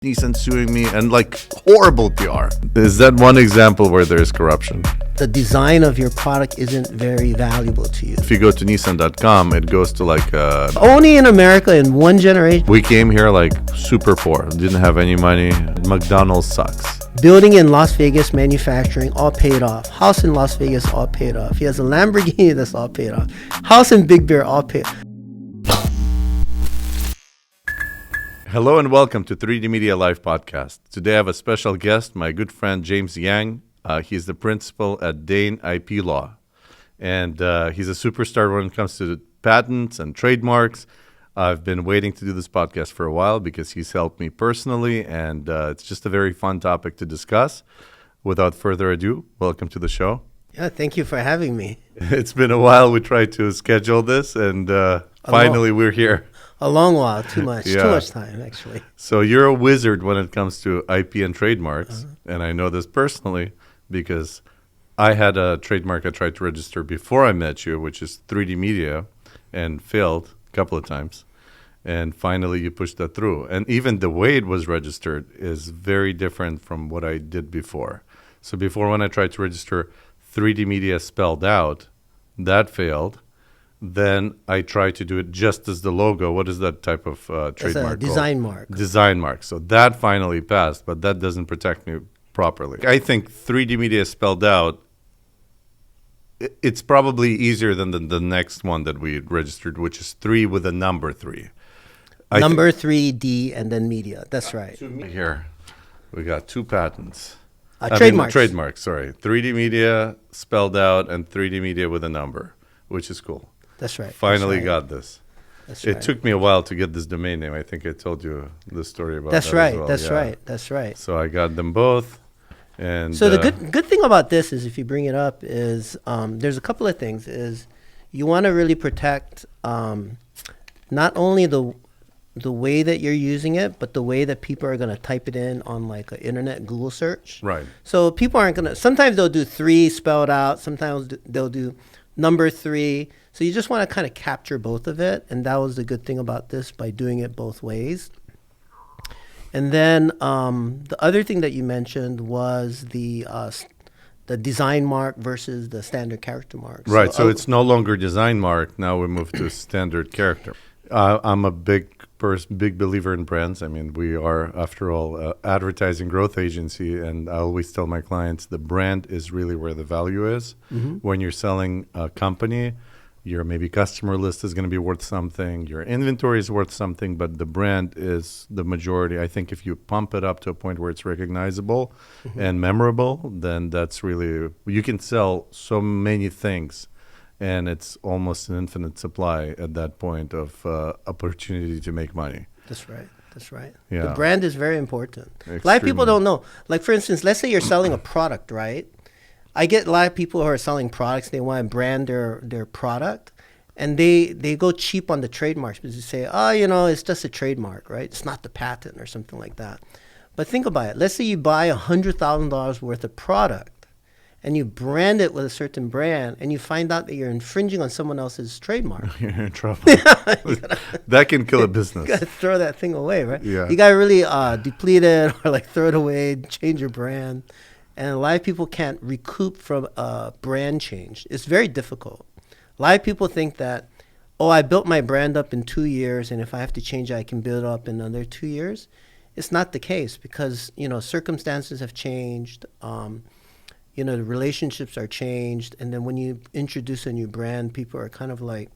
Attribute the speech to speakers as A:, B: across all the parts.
A: Nissan suing me and like horrible PR. Is that one example where there is corruption?
B: The design of your product isn't very valuable to you.
A: If you go to Nissan.com, it goes to like
B: Only in America in one generation.
A: we came here like super poor, didn't have any money. McDonald's sucks.
B: Building in Las Vegas, manufacturing, all paid off. House in Las Vegas, all paid off. He has a Lamborghini, that's all paid off. House in Big Bear, all paid off.
A: Hello and welcome to 3D Media Live Podcast. Today I have a special guest, my good friend James Yang. He's the principal at Dane IP Law. And he's a superstar when it comes to patents and trademarks. I've been waiting to do this podcast for a while because he's helped me personally, and it's just a very fun topic to discuss. Without further ado, welcome to the show.
B: Yeah, thank you for having me.
A: It's been a while. We tried to schedule this, and finally we're here.
B: A long while, too much
A: Yeah.
B: time, actually.
A: So you're a wizard when it comes to IP and trademarks, and I know this personally because I had a trademark I tried to register before I met you, which is 3D Media, and failed a couple of times. And finally you pushed that through. And even the way it was registered is very different from what I did before. So before, when I tried to register 3D Media spelled out, that failed. Then I tried to do it just as the logo. What is that type of
B: It's
A: trademark
B: a design mark.
A: Design mark. So that finally passed, but that doesn't protect me properly. I think 3D Media spelled out, it's probably easier than the next one that we registered, which is 3 with a number 3.
B: Number 3D and then media. That's right.
A: Here, we got 2 patents.
B: Trademarks.
A: Trademarks, sorry. 3D Media spelled out and 3D Media with a number, which is cool.
B: That's right.
A: Finally
B: That's right.
A: got this.
B: That's
A: It
B: right.
A: took me a while to get this domain name. I think I told you the story about
B: That's
A: that
B: right.
A: as well.
B: That's
A: Yeah.
B: right. That's right.
A: So I got them both. And
B: So the good thing about this is, if you bring it up, is there's a couple of things. Is you want to really protect not only the way that you're using it, but the way that people are going to type it in on like an internet Google search.
A: Right.
B: So people aren't going to. Sometimes they'll do 3 spelled out. Sometimes they'll do number 3. So you just want to kind of capture both of it, and that was the good thing about this by doing it both ways. And then the other thing that you mentioned was the design mark versus the standard character mark.
A: Right. So it's no longer design mark. Now we move to standard character. I'm a big believer in brands. I mean, we are, after all, advertising growth agency, and I always tell my clients the brand is really where the value is.
B: Mm-hmm.
A: When you're selling a company, your maybe customer list is going to be worth something, your inventory is worth something, but the brand is the majority. I think if you pump it up to a point where it's recognizable and memorable, then that's really, you can sell so many things, and it's almost an infinite supply at that point of opportunity to make money.
B: That's right. That's right.
A: Yeah.
B: The brand is very important. A lot of people
A: Extremely.
B: don't know. Like, for instance, let's say you're selling a product, right? I get a lot of people who are selling products. They want to brand their product, and they go cheap on the trademarks because they say, oh, it's just a trademark, right? It's not the patent or something like that. But think about it. Let's say you buy $100,000 worth of product, and you brand it with a certain brand, and you find out that you're infringing on someone else's trademark.
A: You're in trouble. That can kill a business.
B: You gotta throw that thing away, right?
A: Yeah.
B: You gotta really deplete it or like throw it away, change your brand. And a lot of people can't recoup from a brand change. It's very difficult. A lot of people think that, I built my brand up in 2 years, and if I have to change it, I can build it up in another 2 years. It's not the case because, circumstances have changed. The relationships are changed. And then when you introduce a new brand, people are kind of like,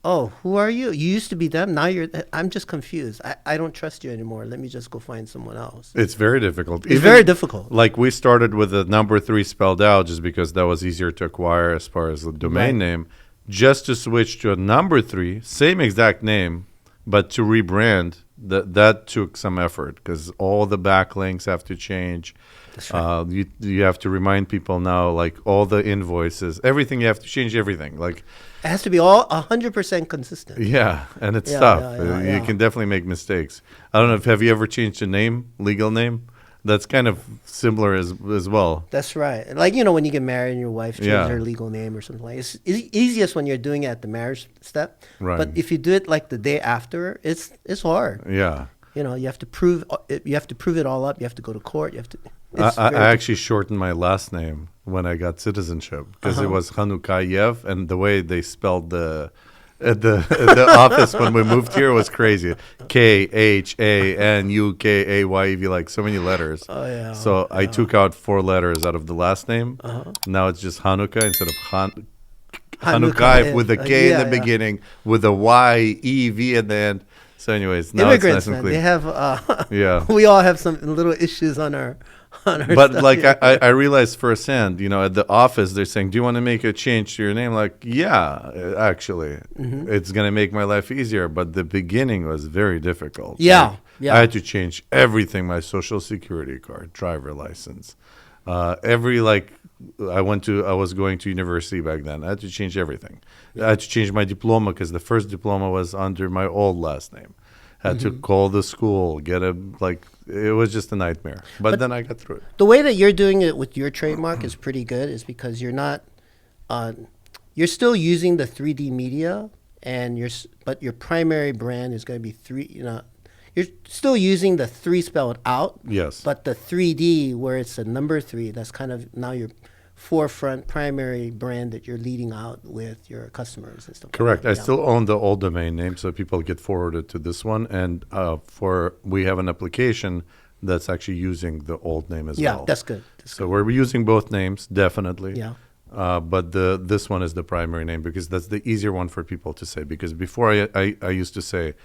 B: oh, who are you? You used to be them. Now I'm just confused. I don't trust you anymore. Let me just go find someone else.
A: It's very difficult.
B: It's very difficult.
A: Like we started with the number 3 spelled out just because that was easier to acquire as far as the domain name. Just to switch to a number 3, same exact name, but to rebrand, that took some effort because all the backlinks have to change.
B: That's right.
A: You have to remind people now, like all the invoices, everything, you have to change everything. Like,
B: It has to be all 100% consistent.
A: yeah, and it's
B: Yeah,
A: tough.
B: yeah.
A: You can definitely make mistakes. I don't know, have you ever changed a name, legal name? That's kind of similar as well.
B: That's right. Like, when you get married and your wife changes
A: Yeah.
B: her legal name or something like that. It's easiest when you're doing it at the marriage step.
A: Right.
B: But if you do it like the day after, it's hard.
A: Yeah.
B: You have to prove it. You have to prove it all up. You have to go to court. You have to.
A: I actually shortened my last name when I got citizenship because it was Hanukayev, and the way they spelled the the office when we moved here was crazy. Khanukayev, like so many letters.
B: Oh yeah.
A: So I took out 4 letters out of the last name. Now it's just Hanukkah instead of Hanukayev with a K in the beginning, with a Y, E, V at the end. So anyways, now
B: immigrants,
A: it's nice and
B: man,
A: clean.
B: they have
A: Yeah.
B: we all have some little issues on our
A: But
B: stuff.
A: like I realized firsthand, at the office they're saying, "Do you want to make a change to your name?" Like, yeah, actually, it's gonna make my life easier. But the beginning was very difficult.
B: Yeah,
A: Like,
B: yeah.
A: I had to change everything: my social security card, driver license, every I was going to university back then. I had to change everything. I had to change my diploma because the first diploma was under my old last name. Had to call the school, it was just a nightmare. But then I got through it.
B: The way that you're doing it with your trademark is pretty good, is because you're not, you're still using the 3D media, but your primary brand is going to be you're still using the 3 spelled out.
A: Yes.
B: But the 3D, where it's a number 3, that's kind of now your forefront primary brand that you're leading out with your customers and stuff.
A: Correct.
B: Like
A: I
B: that.
A: still own the old domain name, so people get forwarded to this one. And we have an application that's actually using the old name as well.
B: Yeah, that's good.
A: So we're using both names, definitely.
B: Yeah.
A: But this one is the primary name because that's the easier one for people to say. Because before I used to say,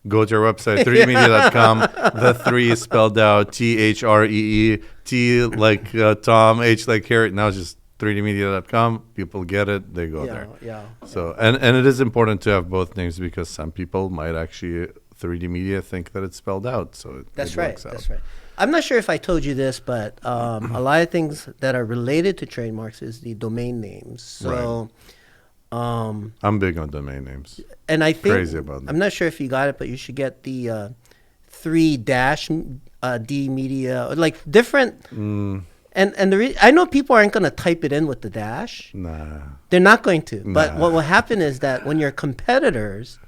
A: go to our website, 3dmedia.com. The 3 is spelled out THREE, T like Tom, H like Harry. Now it's just 3dmedia.com. People get it. They go there.
B: Yeah.
A: So, and it is important to have both names because some people might actually 3D Media think that it's spelled out. So
B: That's
A: it
B: right.
A: works out.
B: That's right. I'm not sure if I told you this, but a lot of things that are related to trademarks is the domain names. So,
A: I'm big on domain names.
B: and I think
A: Crazy about them.
B: I'm not sure if you got it, but you should get the 3-D media, or like different. And I know people aren't going to type it in with the dash.
A: Nah.
B: They're not going to. But
A: Nah.
B: what will happen is that when your competitors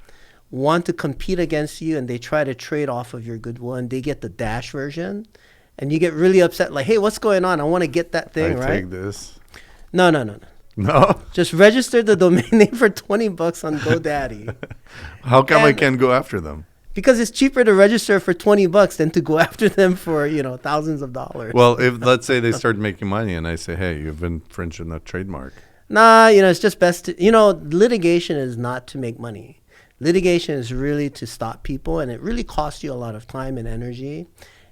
B: want to compete against you and they try to trade off of your goodwill and they get the dash version, and you get really upset, like, hey, what's going on? I want to get that thing,
A: I
B: right?
A: take this.
B: No.
A: No?
B: Just register the domain name for $20 on GoDaddy.
A: How come I
B: And-
A: can't go after them?
B: Because it's cheaper to register for $20 than to go after them for, thousands of dollars.
A: Well, if let's say they start making money and I say, hey, you've infringed on that trademark.
B: Nah, it's just best to, litigation is not to make money. Litigation is really to stop people, and it really costs you a lot of time and energy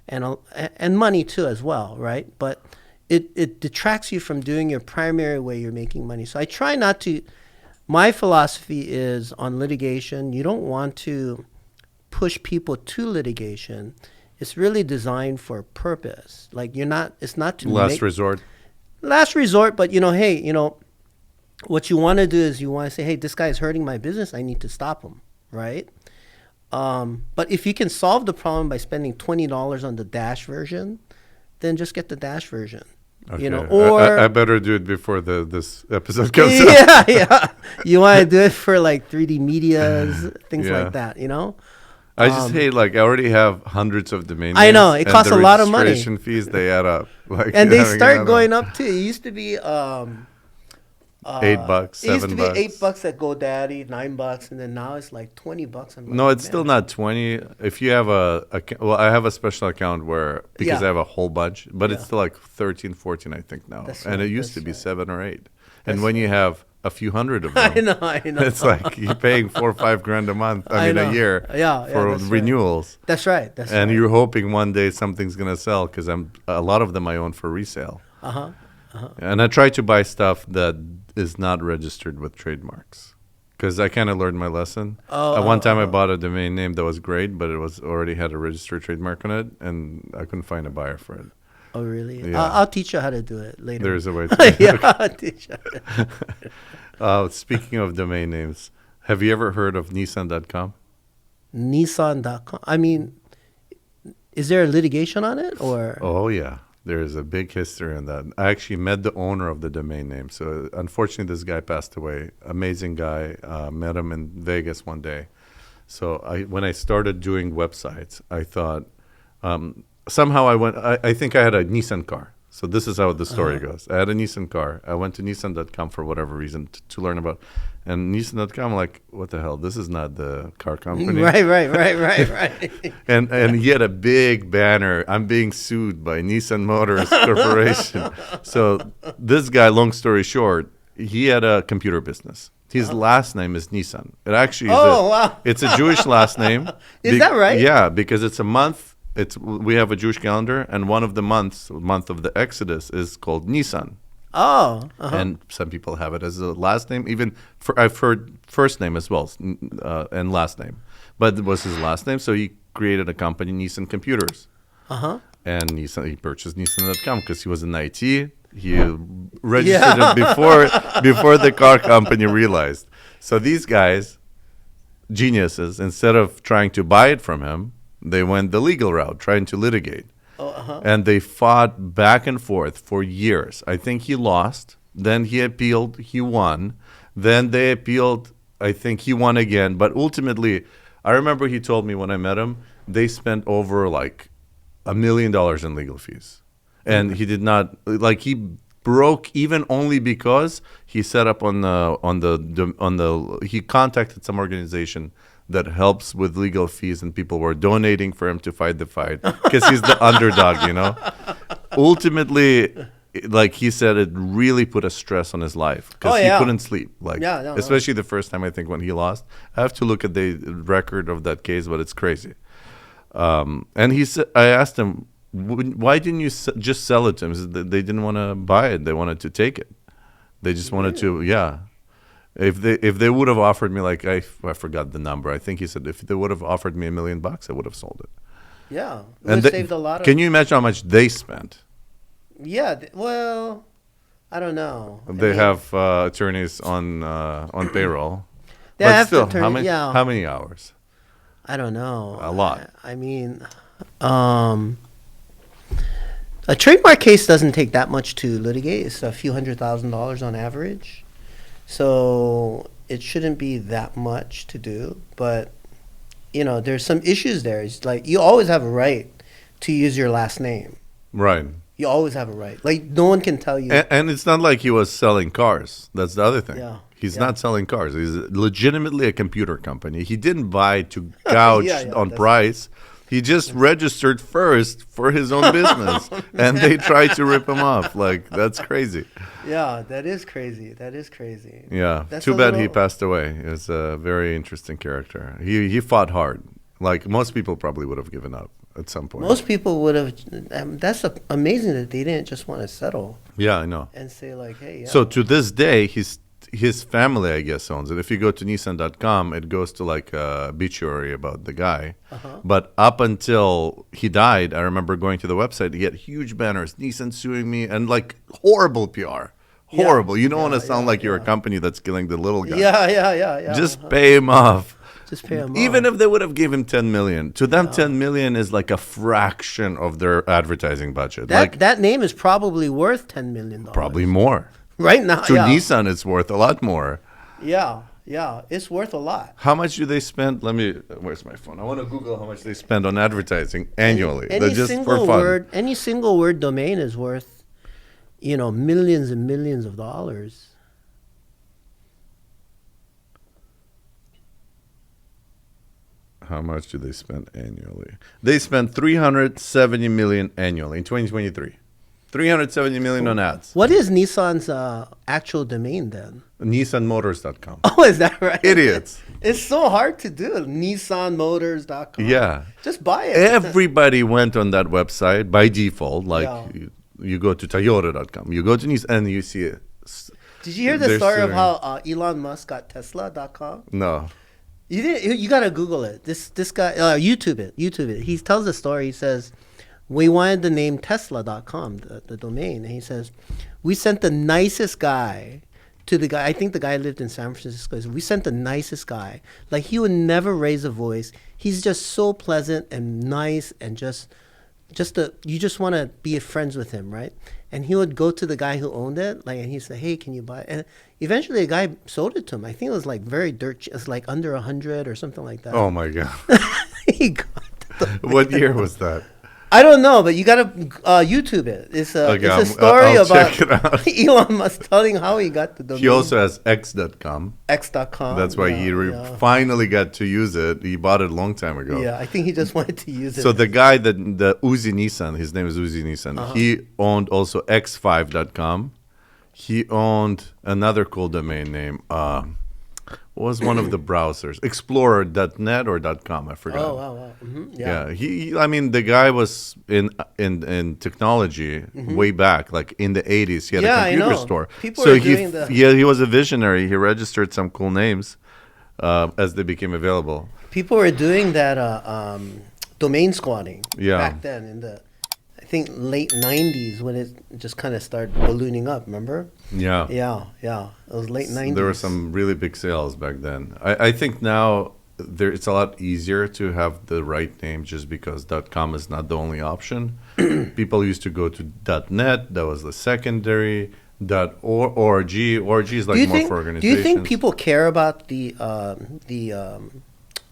B: and money too as well, right? But it detracts you from doing your primary way you're making money. So I try not to, my philosophy is on litigation, you don't want to push people to litigation. It's really designed for a purpose. Like it's not to
A: Last resort.
B: last resort, but hey, what you want to do is you want to say, hey, this guy is hurting my business. I need to stop him, right? But if you can solve the problem by spending $20 on the dash version, then just get the dash version.
A: Okay.
B: Or
A: I better do it before this episode comes out.
B: yeah. You want to do it for like 3D medias, things
A: Yeah.
B: like that,
A: I just hate, I already have hundreds of domain names.
B: I know, it
A: and
B: costs
A: the
B: a lot of money.
A: registration fees, they add up.
B: And they
A: having
B: start
A: another
B: going up too. It used to be
A: $8,
B: It used to be
A: $7.
B: $8 at GoDaddy, $9, and then now it's like $20 on.
A: No, it's still not 20. If you have I have a special account because
B: Yeah.
A: I have a whole bunch, but it's
B: Yeah.
A: still like 13, 14, I think now.
B: That's
A: and
B: right,
A: it used to
B: that's
A: be
B: right.
A: 7 or 8.
B: That's
A: And when you have a few hundred of them,
B: I know.
A: it's like you're paying $4 or $5 a month.
B: I know.
A: A year
B: Yeah,
A: for
B: that's right.
A: renewals.
B: That's right. That's
A: And
B: right.
A: you're hoping one day something's gonna sell because a lot of them I own for resale. And I try to buy stuff that is not registered with trademarks because I kind of learned my lesson. One time I bought a domain name that was great, but it was already had a registered trademark on it, and I couldn't find a buyer for it.
B: Oh, really?
A: Yeah.
B: I'll teach you how to do it later.
A: There's a way to
B: Yeah, I'll teach you.
A: Speaking of domain names, have you ever heard of Nissan.com?
B: Nissan.com. I mean, is there a litigation on it or?
A: Oh, yeah. There's a big history in that. I actually met the owner of the domain name. So unfortunately, this guy passed away. Amazing guy. Met him in Vegas one day. So when I started doing websites, I thought somehow I think I had a Nissan car. So this is how the story goes. I had a Nissan car. I went to Nissan.com for whatever reason to learn about. And Nissan.com, like, what the hell? This is not the car company.
B: Right.
A: And he had a big banner. I'm being sued by Nissan Motors Corporation. So this guy, long story short, he had a computer business. His last name is Nissan. It actually is
B: wow.
A: It's a Jewish last name.
B: Is that right?
A: Yeah, because it's a month. We have a Jewish calendar, and one of the month of the Exodus is called Nisan.
B: Oh.
A: And some people have it as a last name. Even I've heard first name as well, and last name. But it was his last name, so he created a company, Nissan Computers. And he purchased Nissan.com because he was in IT. He registered it before the car company realized. So these guys, geniuses, instead of trying to buy it from him, they went the legal route, trying to litigate. And they fought back and forth for years. I think he lost. Then he appealed. He won. Then they appealed. I think he won again. But ultimately, I remember he told me when I met him, they spent over like $1 million in legal fees. And he did not, like, he broke even only because he set up he contacted some organization that helps with legal fees, and people were donating for him to fight the fight because he's the underdog, you know. Ultimately, like he said, it really put a stress on his life because he couldn't sleep. Like, especially the first time, I think, when he lost. I have to look at the record of that case, but it's crazy. And he said, I asked him, why didn't you just sell it to him? He said they didn't want to buy it; they wanted to take it. They just wanted to, If they would have offered me, like, I forgot the number. I think he said if they would have offered me $1 million, I would have sold it.
B: Yeah, it would have saved a lot of.
A: Can you imagine how much they spent?
B: Yeah, well, I don't know.
A: They have attorneys on payroll.
B: But
A: still, how many hours?
B: I don't know.
A: A lot.
B: I mean, a trademark case doesn't take that much to litigate. It's a few $100,000 on average. So it shouldn't be that much to do, but there's some issues there. It's like you always have a right to use your last name.
A: Right.
B: You always have a right. Like no one can tell you.
A: And it's not like he was selling cars. That's the other thing.
B: Yeah.
A: He's not selling cars. He's legitimately a computer company. He didn't buy to gouge on price. He just registered first for his own business, and they tried to rip him off. Like, that's crazy.
B: Yeah, that is crazy.
A: Yeah, too bad he passed away. He was a very interesting character. He fought hard. Like, most people probably would have given up at some point.
B: Most people would have. That's amazing that they didn't just want to settle.
A: Yeah, I know.
B: And say, like, hey,
A: So to this day, his family, I guess, owns it. If you go to Nissan.com, it goes to like a obituary about the guy. But up until he died, I remember going to the website. He had huge banners, Nissan suing me, and like horrible PR. Horrible. You don't want to sound like you're a company that's killing the little guy.
B: Yeah.
A: Just pay him off.
B: Just pay him
A: Even
B: off.
A: if they would have given $10 million, to them, $10 million is like a fraction of their advertising budget.
B: That name is probably worth $10 million.
A: Probably more.
B: Right now,
A: To Nissan, it's worth a lot more.
B: Yeah, it's worth a lot.
A: How much do they spend? Where's my phone? I want to Google how much they spend on advertising annually.
B: Any
A: just
B: single
A: for fun.
B: any single word domain is worth, millions and millions of dollars.
A: How much do they spend annually? They spend $370 million annually in 2023. $370 million on ads.
B: What is Nissan's actual domain then?
A: NissanMotors.com.
B: Oh, is that right?
A: Idiots.
B: It's so hard to do. NissanMotors.com.
A: Yeah.
B: Just buy it.
A: Everybody went on that website by default. Like you go to Toyota.com. You go to Nissan and you see it.
B: Did you hear the story of how Elon Musk got Tesla.com?
A: No.
B: You didn't. You gotta Google it. This guy, YouTube it. He tells the story. He says, we wanted the name Tesla.com, the domain. And he says, we sent the nicest guy to the guy. I think the guy lived in San Francisco. He said, we sent the nicest guy. Like, he would never raise a voice. He's just so pleasant and nice and just you just want to be friends with him, right? And he would go to the guy who owned it, like, and he said, "Hey, can you buy it?" And eventually, the guy sold it to him. I think it was like very dirt. It's like under 100 or something like that.
A: Oh my God.
B: He got the
A: What year was that?
B: I don't know, but you gotta YouTube it. It's
A: Okay,
B: a story
A: I'll
B: about
A: check it out.
B: Elon Musk telling how he got the domain.
A: He also has X.com.
B: X.com.
A: That's why he finally got to use it. He bought it a long time ago.
B: Yeah, I think he just wanted to use it.
A: So the guy the Uzi Nissan, his name is Uzi Nissan. He owned also X5.com. He owned another cool domain name. What was one of the browsers? Explorer.net or .com, I forgot.
B: Oh, wow.
A: Yeah. I mean, the guy was in technology way back, like in the 80s. He had a computer store.
B: People are doing
A: he was a visionary. He registered some cool names as they became available.
B: People were doing that domain squatting back then in the, I think, late 90s when it just kind of started ballooning up, remember?
A: Yeah.
B: Yeah. It was late 90s.
A: There were some really big sales back then. I think now it's a lot easier to have the right name just because .com is not the only option. People used to go to .net. That was the secondary. .org. Org is like more for organizations.
B: Do you think people care about the
A: TLD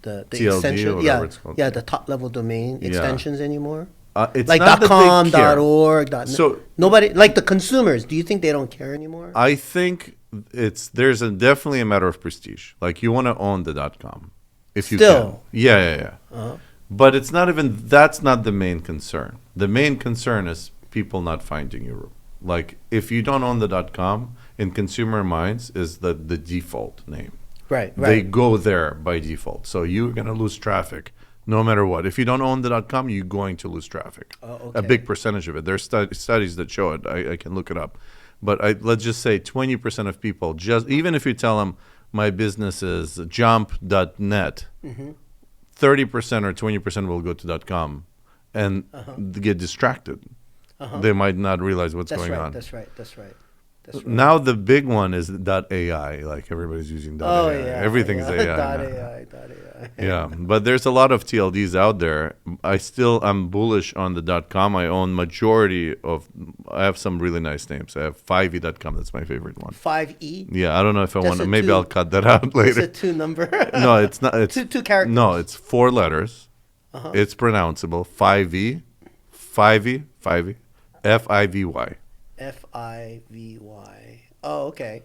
B: extension?
A: or whatever it's called.
B: Yeah, the top level domain extensions anymore?
A: It's
B: like
A: not
B: .com,
A: that they care.
B: .org, .net.
A: So
B: nobody, like the consumers, do you think they don't care anymore?
A: I think there's definitely a matter of prestige. Like you want to own the .com if you can. Yeah.
B: Uh-huh.
A: But it's not even, that's not the main concern. The main concern is people not finding you. Like if you don't own the .com, in consumer minds is the default name.
B: Right.
A: They go there by default. So you're going to lose traffic no matter what. If you don't own the .com, you're going to lose traffic.
B: Okay.
A: A big percentage of it. There's studies that show it. I can look it up. But let's just say 20% of people, even if you tell them my business is jump.net, 30% or 20% will go to .com and get distracted. They might not realize what's going on.
B: That's right.
A: Now the big one is .ai. Like everybody's using .ai.
B: Oh, yeah.
A: Everything's AI.
B: .ai.
A: Yeah, but there's a lot of TLDs out there. I'm bullish on the .com. I own I have some really nice names. I have 5e.com. That's my favorite one.
B: 5e?
A: Yeah, I don't know if I want to. Maybe I'll cut that out later.
B: It's a 2 number.
A: No, it's not. It's
B: two characters.
A: No, it's 4 letters. It's pronounceable. 5e, Fivy, Fivy.
B: Oh, okay.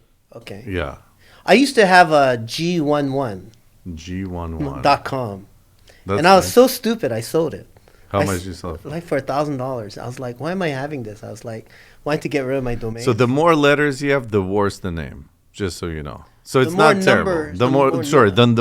A: Yeah.
B: I used to have a G11.
A: G11.com.
B: And I was so stupid, I sold it.
A: How much did you sell it for?
B: Like for $1,000. I was like, why am I having this? I was like, wanting to get rid of my domain.
A: So the more letters you have, the worse the name. Just so you know. So it's not terrible. The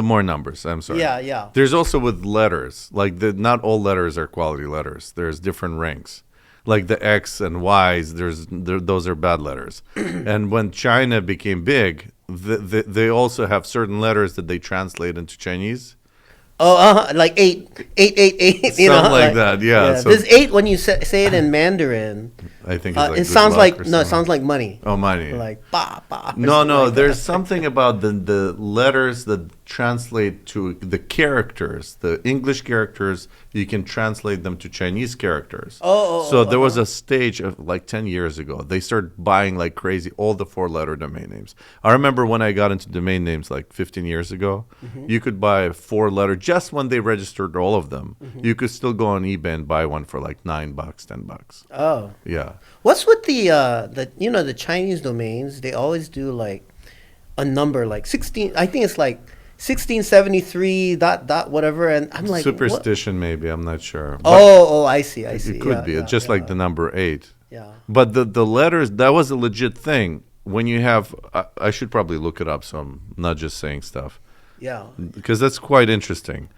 A: more numbers. I'm sorry.
B: Yeah.
A: There's also with letters, like not all letters are quality letters. There's different ranks. Like the X and Y's, those are bad letters. And when China became big, they also have certain letters that they translate into Chinese.
B: Oh, like 8.
A: Something like that, yeah. So
B: there's 8 when you say it in Mandarin.
A: I think it's
B: it sounds like it sounds like money.
A: Oh, money.
B: Like ba ba.
A: No.
B: Like
A: there's something about the letters that translate to the characters, the English characters. You can translate them to Chinese characters. So there was a stage of like 10 years ago. They started buying like crazy all the 4-letter domain names. I remember when I got into domain names like 15 years ago, you could buy a 4-letter just when they registered all of them. You could still go on eBay and buy one for like $9, $10.
B: Oh.
A: Yeah.
B: What's with the Chinese domains? They always do like a number like 16. I think it's like 1673 dot whatever, and I'm like
A: superstition what? Maybe I'm not sure.
B: Oh, I see.
A: It could be just like the number 8.
B: Yeah.
A: But the letters, that was a legit thing. When you have, I should probably look it up, so I'm not just saying stuff.
B: Yeah.
A: Because that's quite interesting.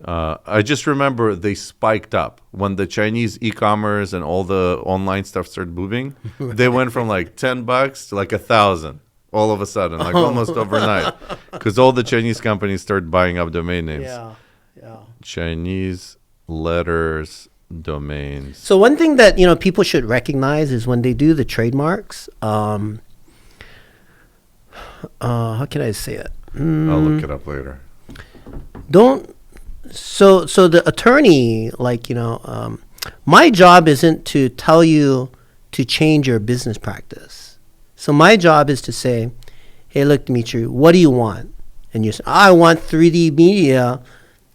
A: I just remember they spiked up when the Chinese e-commerce and all the online stuff started booming. Right. They went from like $10 to like 1,000 all of a sudden, like almost overnight, because all the Chinese companies started buying up domain names.
B: Yeah.
A: Chinese letters domains.
B: So one thing that people should recognize is when they do the trademarks. How can I say it?
A: I'll look it up later.
B: So the attorney, my job isn't to tell you to change your business practice. So my job is to say, hey, look, Dimitri, what do you want? And you say, I want 3D media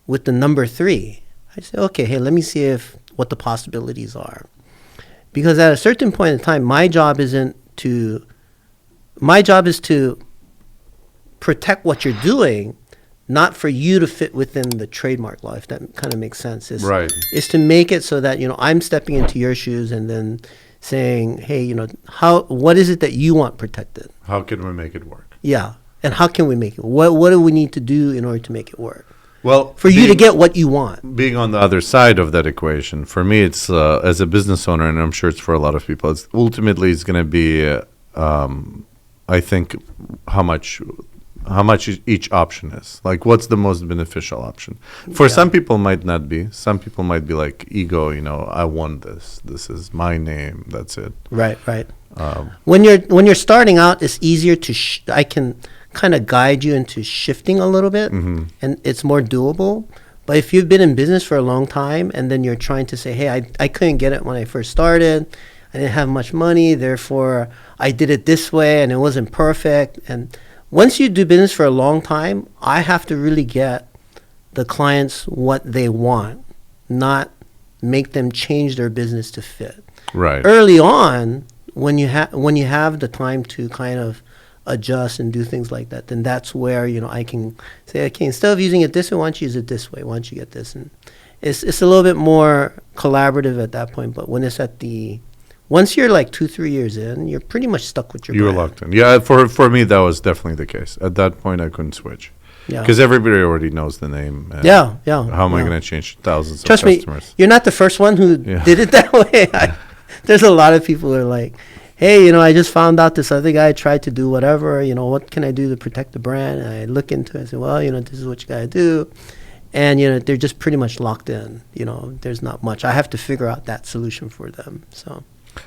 B: with the number 3. I say, okay, hey, let me see what the possibilities are. Because at a certain point in time, my job is to protect what you're doing, not for you to fit within the trademark law, if that kind of makes sense.
A: Right.
B: Is to make it so that, I'm stepping into your shoes and then saying, hey, what is it that you want protected?
A: How can we make it work?
B: Yeah. And how can we make it? What do we need to do in order to make it work?
A: Well,
B: for you to get what you want.
A: Being on the other side of that equation, for me, it's as a business owner, and I'm sure it's for a lot of people, it's going to be, I think, how much each option is. Like, what's the most beneficial option? For some people, might not be. Some people might be like ego. I want this. This is my name. That's it.
B: Right. When you're starting out, it's easier to. I can kind of guide you into shifting a little bit, and it's more doable. But if you've been in business for a long time, and then you're trying to say, hey, I couldn't get it when I first started. I didn't have much money, therefore I did it this way, and it wasn't perfect. And once you do business for a long time, I have to really get the clients what they want, not make them change their business to fit.
A: Right.
B: Early on, when you have the time to kind of adjust and do things like that, then that's where I can say, okay, instead of using it this way, why don't you use it this way? Why don't you get this? And it's a little bit more collaborative at that point. But when it's once you're like 2-3 years in, you're pretty much stuck with your
A: You're
B: brand.
A: locked in. Yeah, for me, that was definitely the case. At that point, I couldn't switch.
B: Yeah.
A: Because everybody already knows the name. And
B: Yeah.
A: How am I going to change thousands
B: Trust
A: of
B: me,
A: customers?
B: you're not the first one who did it that way. There's a lot of people who are like, hey, I just found out this other guy tried to do whatever. What can I do to protect the brand? And I look into it and say, well, this is what you got to do. And, they're just pretty much locked in. There's not much. I have to figure out that solution for them. So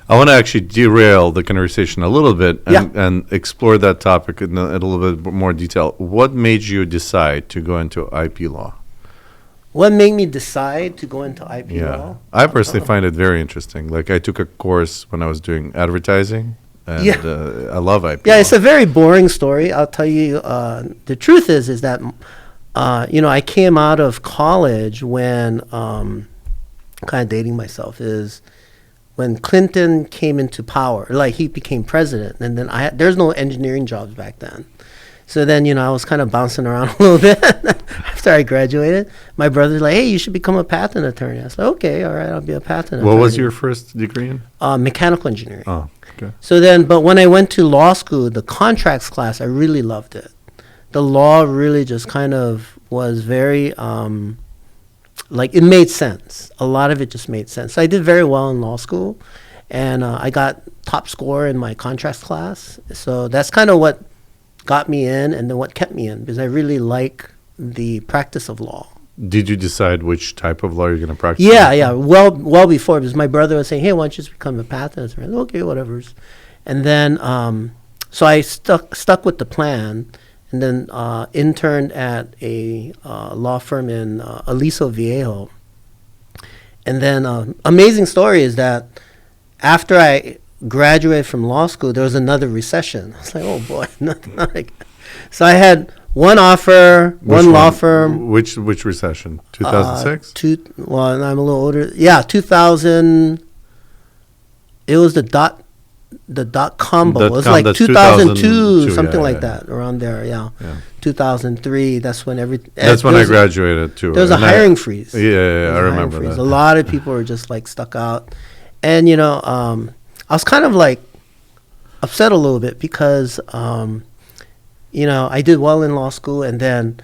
A: I want to actually derail the conversation a little bit and explore that topic in a little bit more detail. What made you decide to go into IP law?
B: What made me decide to go into IP law?
A: I personally find it very interesting. Like, I took a course when I was doing advertising, and I love IP law.
B: It's a very boring story. I'll tell you. The truth is that, I came out of college when, kind of dating myself, is when Clinton came into power, like he became president, and then there's no engineering jobs back then. So then, I was kind of bouncing around a little bit after I graduated. My brother's like, hey, you should become a patent attorney. I was like, okay, all right, I'll be a patent attorney.
A: What was your first degree in?
B: Mechanical engineering.
A: Oh, okay.
B: So then, but when I went to law school, the contracts class, I really loved it. The law really just kind of was very, it made sense. A lot of it just made sense. So I did very well in law school, and I got top score in my contracts class. So that's kind of what got me in, and then what kept me in, because I really like the practice of law.
A: Did you decide which type of law you're going to practice?
B: Yeah. Well before, because my brother was saying, hey, why don't you just become a patent attorney? Okay, whatever. And then, so I stuck with the plan, and then interned at a law firm in Aliso Viejo. And then, amazing story is that after I graduated from law school, there was another recession. I was like, oh boy, nothing like. So I had one offer, one law firm.
A: Which recession? 2006.
B: Well, I'm a little older. Yeah, 2000. It was the dot-com bubble. It was like 2002, something like that, around there. Yeah. 2003. That's when
A: That's when I graduated too.
B: There was a hiring freeze.
A: Yeah, I remember that.
B: A lot of people were just like stuck out, and I was kind of like upset a little bit because, I did well in law school, and then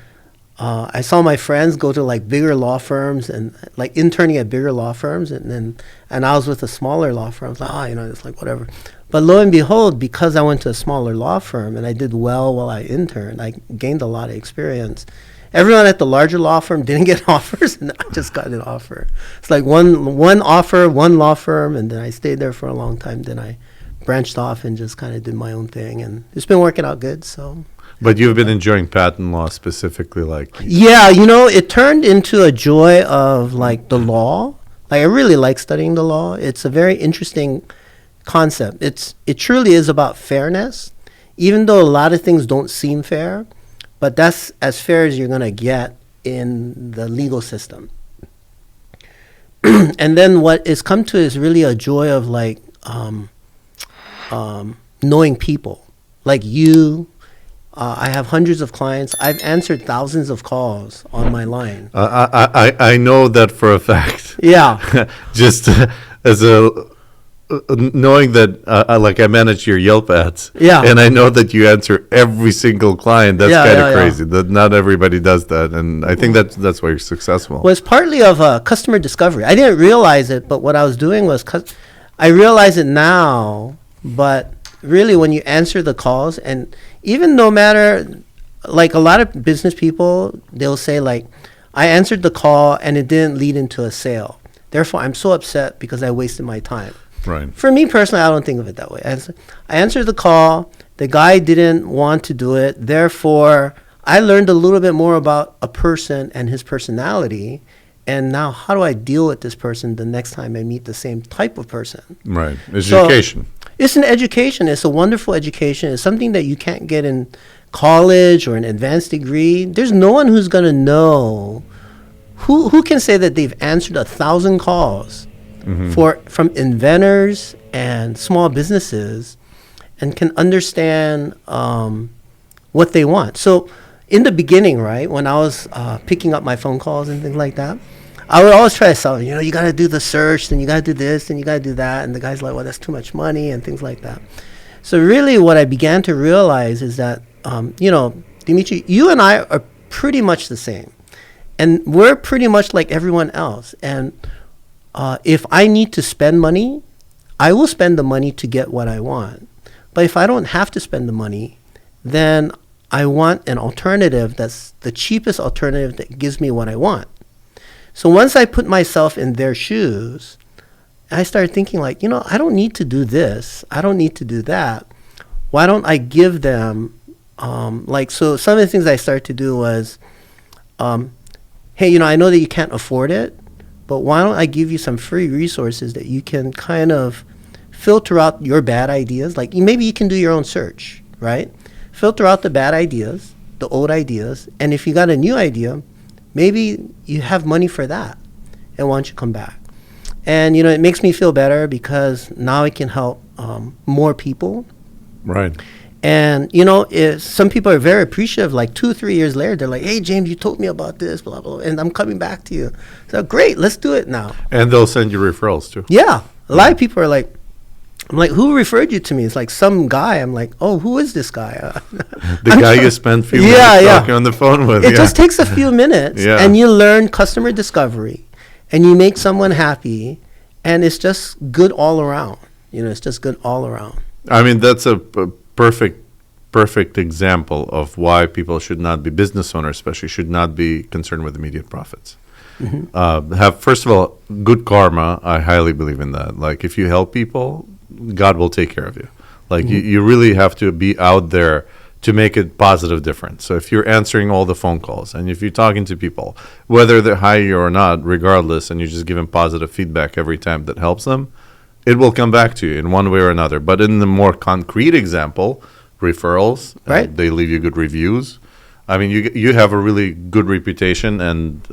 B: I saw my friends go to like bigger law firms and like interning at bigger law firms, and I was with a smaller law firm. I was like, it's like whatever. But lo and behold, because I went to a smaller law firm and I did well while I interned, I gained a lot of experience. Everyone at the larger law firm didn't get offers, and I just got an offer. It's like one offer, one law firm, and then I stayed there for a long time. Then I branched off and just kind of did my own thing, and it's been working out good. So.
A: But you've been enjoying patent law specifically, like.
B: Yeah, it turned into a joy of like the law, Like I really like studying the law. It's a very interesting concept. It truly is about fairness, even though a lot of things don't seem fair, but that's as fair as you're going to get in the legal system. And then what it's come to is really a joy of like knowing people. Like you, I have hundreds of clients. I've answered thousands of calls on my line.
A: I know that for a fact.
B: Yeah.
A: Just as a knowing that, like I manage your Yelp ads,
B: Yeah.
A: and I know that you answer every single client. That's
B: Yeah,
A: kind of
B: yeah,
A: crazy. That not everybody does that, and I think that's why you're successful.
B: Was partly of customer discovery. I didn't realize it, but what I was doing was, I realize it now, but really when you answer the calls, and even no matter, like a lot of business people, they'll say like, I answered the call and it didn't lead into a sale. Therefore, I'm so upset because I wasted my time.
A: Right.
B: For me personally, I don't think of it that way. I answered the call. The guy didn't want to do it. Therefore, I learned a little bit more about a person and his personality. And now how do I deal with this person the next time I meet the same type of person?
A: Right. It's
B: So,
A: education.
B: It's an education. It's a wonderful education. It's something that you can't get in college or an advanced degree. There's no one who's going to know. Who can say that they've answered 1,000 calls from inventors and small businesses and can understand what they want? So in the beginning, right, when I was picking up my phone calls and things like that, I would always try to sell, you got to do the search, then you got to do this, then you got to do that. And the guy's like, well, that's too much money and things like that. So really what I began to realize is that, Dimitri, you and I are pretty much the same. And we're pretty much like everyone else. And if I need to spend money, I will spend the money to get what I want. But if I don't have to spend the money, then I want an alternative that's the cheapest alternative that gives me what I want. So once I put myself in their shoes, I started thinking like, I don't need to do this. I don't need to do that. Why don't I give them, so some of the things I started to do was, hey, I know that you can't afford it, but why don't I give you some free resources that you can kind of filter out your bad ideas? Like maybe you can do your own search, right? Filter out the bad ideas, the old ideas, and if you got a new idea, maybe you have money for that, and why don't you come back? And, it makes me feel better because now I can help more people.
A: Right.
B: And, some people are very appreciative, like 2-3 years later, they're like, hey, James, you told me about this, blah, blah, and I'm coming back to you. So great, let's do it now.
A: And they'll send you referrals too.
B: Yeah. A lot of people are like, I'm like, who referred you to me? It's like some guy. I'm like, oh, who is this guy?
A: The guy you spent a few minutes talking on the phone with.
B: It just takes a few minutes, and you learn customer discovery, and you make someone happy, and it's just good all around. It's just good all around.
A: I mean, that's a perfect example of why people should not be business owners, especially should not be concerned with immediate profits. Have, first of all, good karma. I highly believe in that. Like, if you help people, God will take care of you. Like, you really have to be out there to make a positive difference. So if you're answering all the phone calls and if you're talking to people, whether they hire you or not, regardless, and you just give them positive feedback every time that helps them, it will come back to you in one way or another. But in the more concrete example, referrals,
B: right?
A: They leave you good reviews. I mean, you have a really good reputation, and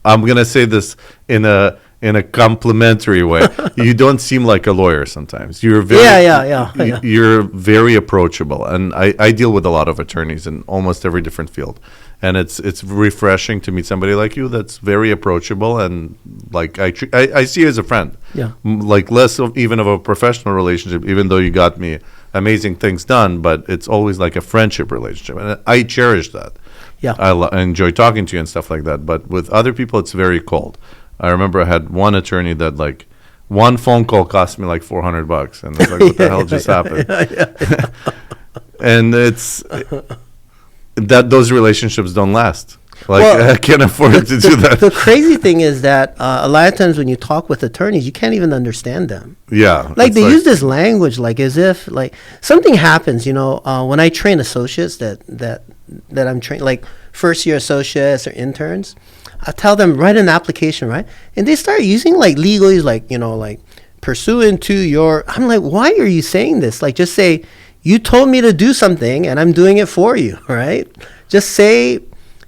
A: I'm gonna say this in a complimentary way. You don't seem like a lawyer sometimes. You're very You're very approachable, and I deal with a lot of attorneys in almost every different field, and it's refreshing to meet somebody like you that's very approachable, and like I see you as a friend.
B: Yeah.
A: Like less of even of a professional relationship, even though you got me amazing things done, but it's always like a friendship relationship, and I cherish that.
B: Yeah.
A: I enjoy talking to you and stuff like that, but with other people, it's very cold. I remember I had one attorney that like one phone call cost me like $400, and it's like, what the hell just happened? And it's that those relationships don't last. Like, well, I can't afford to do that.
B: The crazy thing is that a lot of times when you talk with attorneys, you can't even understand them.
A: Yeah.
B: Like they use this language like as if like something happens, when I train associates that I'm training, like first year associates or interns, I tell them write an application, right? And they start using like legalese, like like pursuant to your. I'm like, why are you saying this? Like, just say you told me to do something, and I'm doing it for you, right? Just say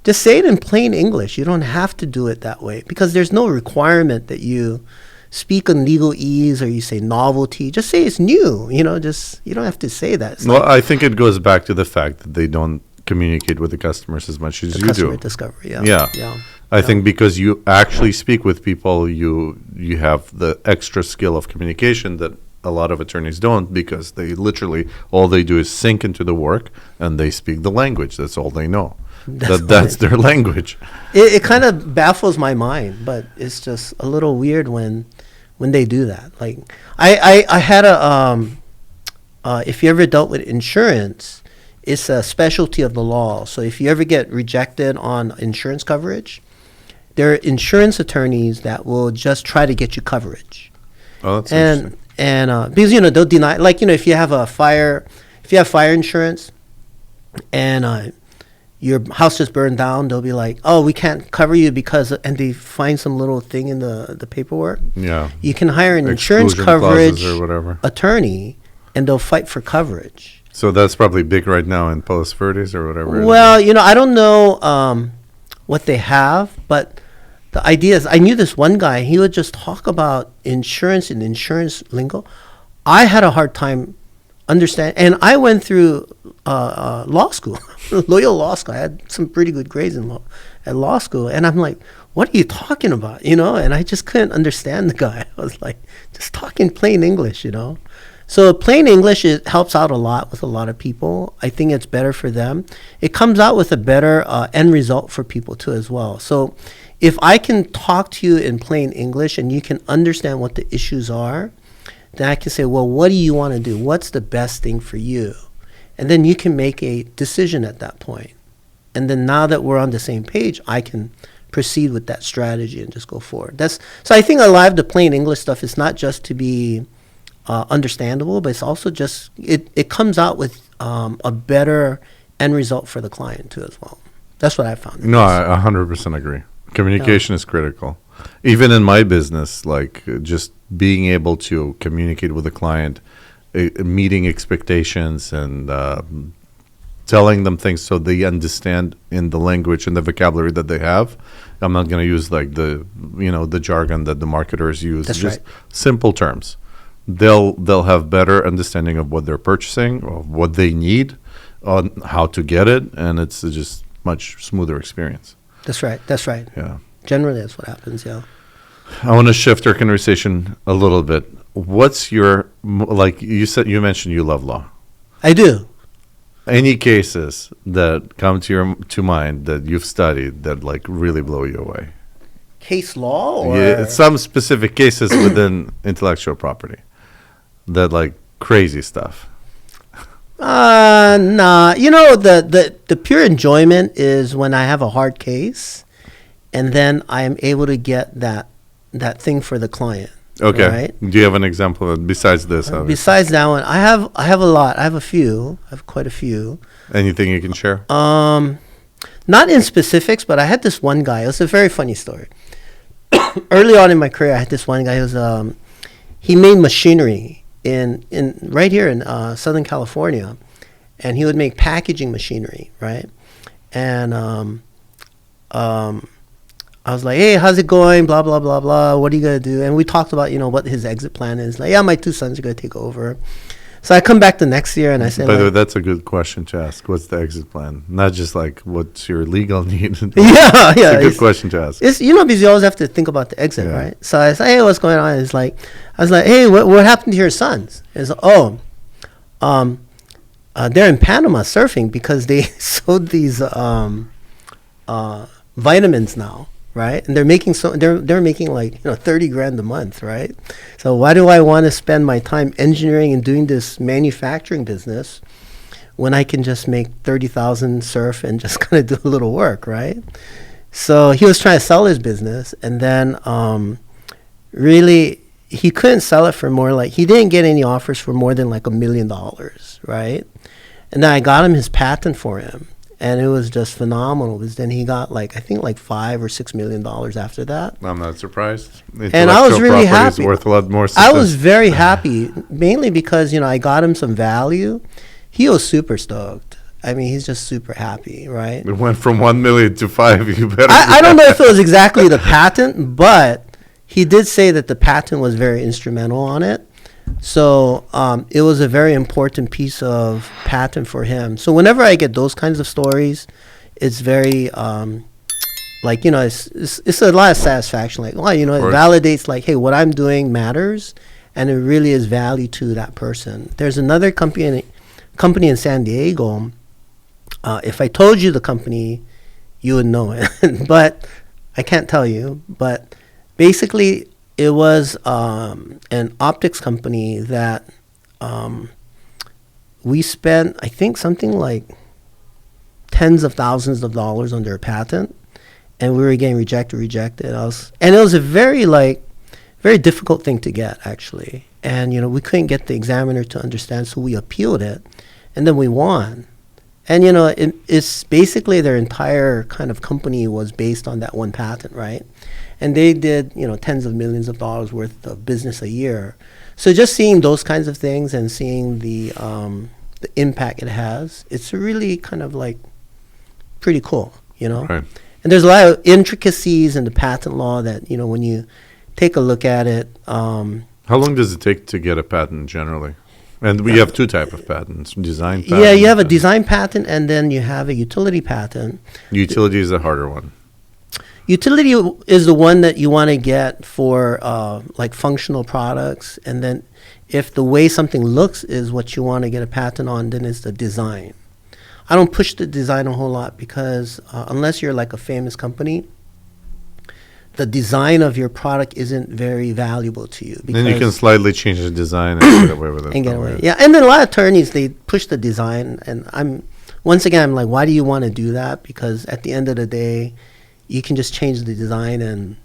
B: it in plain English. You don't have to do it that way because there's no requirement that you speak on legalese or you say novelty. Just say it's new. Just you don't have to say that.
A: Well, I think it goes back to the fact that they don't communicate with the customers as much as you do.
B: Customer discovery,
A: Yeah. I think because you actually speak with people, you have the extra skill of communication that a lot of attorneys don't, because they literally, all they do is sink into the work and they speak the language. That's all they know. That's their language.
B: It kind of baffles my mind, but it's just a little weird when they do that. Like I had if you ever dealt with insurance, it's a specialty of the law. So if you ever get rejected on insurance coverage, there are insurance attorneys that will just try to get you coverage.
A: Oh, that's interesting.
B: And because they'll deny, like if you have fire insurance, and your house just burned down, they'll be like, oh, we can't cover you because, and they find some little thing in the paperwork.
A: Yeah.
B: You can hire an insurance
A: Exclusion
B: coverage
A: clauses or whatever
B: attorney, and they'll fight for coverage.
A: So that's probably big right now in Palos Verdes or whatever.
B: Well, I don't know what they have, but the idea is, I knew this one guy, he would just talk about insurance and insurance lingo. I had a hard time understand, and I went through law school, Loyola Law School. I had some pretty good grades at law school, and I'm like, what are you talking about? And I just couldn't understand the guy. I was like, just talking plain English, So plain English, it helps out a lot with a lot of people. I think it's better for them. It comes out with a better end result for people too as well. So if I can talk to you in plain English and you can understand what the issues are, then I can say, well, what do you want to do? What's the best thing for you? And then you can make a decision at that point. And then now that we're on the same page, I can proceed with that strategy and just go forward. So I think a lot of the plain English stuff is not just to be understandable, but it's also just, it comes out with a better end result for the client too as well. That's what I found.
A: No, I 100% agree. Communication is critical. Even in my business, like just being able to communicate with a client, meeting expectations and telling them things so they understand in the language and the vocabulary that they have. I'm not going to use like the jargon that the marketers use.
B: That's
A: just
B: right.
A: Simple terms. They'll have better understanding of what they're purchasing, of what they need, on how to get it, and it's just much smoother experience.
B: That's right.
A: Yeah.
B: Generally, that's what happens, yeah.
A: I want to shift our conversation a little bit. What's your, like you mentioned you love law.
B: I do.
A: Any cases that come to mind that you've studied that like really blow you away?
B: Case law or?
A: Yeah, some specific cases within intellectual property that like crazy stuff.
B: Nah. The pure enjoyment is when I have a hard case and then I am able to get that thing for the client.
A: Okay.
B: Right?
A: Do you have an example besides this?
B: Besides that one, I have a lot. I have a few. I have quite a few.
A: Anything you can share?
B: Not in specifics, but I had this one guy. It was a very funny story. Early on in my career, I had this one guy who he made machinery in right here in Southern California, and he would make packaging machinery, right? And I was like, hey, how's it going? Blah, blah, blah, blah. What are you going to do? And we talked about, what his exit plan is. Like, yeah, my two sons are going to take over. So I come back the next year and I said,
A: by the way, that's a good question to ask. What's the exit plan? Not just like, what's your legal need?
B: Yeah.
A: It's a good question to ask.
B: It's, because you always have to think about the exit,
A: Yeah.
B: right? So I said, hey, what's going on? I was like, hey, what happened to your sons? It's they're in Panama surfing because they sold these vitamins now. Right, and they're making they're making like $30,000 a month, right? So why do I want to spend my time engineering and doing this manufacturing business when I can just make 30,000 surf and just kind of do a little work, right? So he was trying to sell his business, and then really he couldn't sell it for more, he didn't get any offers for more than like $1 million, right? And then I got him his patent for him, and it was just phenomenal. Because then he got like I think like $5 or $6 million after that.
A: I'm not surprised.
B: And I was really
A: Intellectual property is
B: happy.
A: worth a lot more.
B: I was very happy, mainly because I got him some value. He was super stoked. I mean, he's just super happy, right?
A: It went from 1 million to 5. You better.
B: I don't know if it was exactly the patent, but he did say that the patent was very instrumental on it. So it was a very important piece of patent for him. So whenever I get those kinds of stories, it's very it's a lot of satisfaction. Like, well, it validates like, hey, what I'm doing matters, and it really is value to that person. There's another company in San Diego. If I told you the company, you would know it, but I can't tell you. But basically, it was an optics company that we spent, I think, something like tens of thousands of dollars on their patent, and we were getting rejected. And it was a very difficult thing to get, actually. And we couldn't get the examiner to understand, so we appealed it, and then we won. And it's basically their entire kind of company was based on that one patent, right? And they did tens of millions of dollars worth of business a year. So just seeing those kinds of things and seeing the impact it has, it's really kind of like pretty cool,
A: Right.
B: And there's a lot of intricacies in the patent law that when you take a look at it.
A: How long does it take to get a patent generally? And we have two type of patents: design patent.
B: Yeah, you have a design patent, and then you have a utility patent.
A: Utility is the harder one.
B: Utility is the one that you want to get for like functional products, and then if the way something looks is what you want to get a patent on, then it's the design. I don't push the design a whole lot because unless you're like a famous company, the design of your product isn't very valuable to you.
A: Then you can slightly change the design and get away with it.
B: And get away. Yeah, and then a lot of attorneys, they push the design, and I'm like, why do you want to do that? Because at the end of the day, you can just change the design and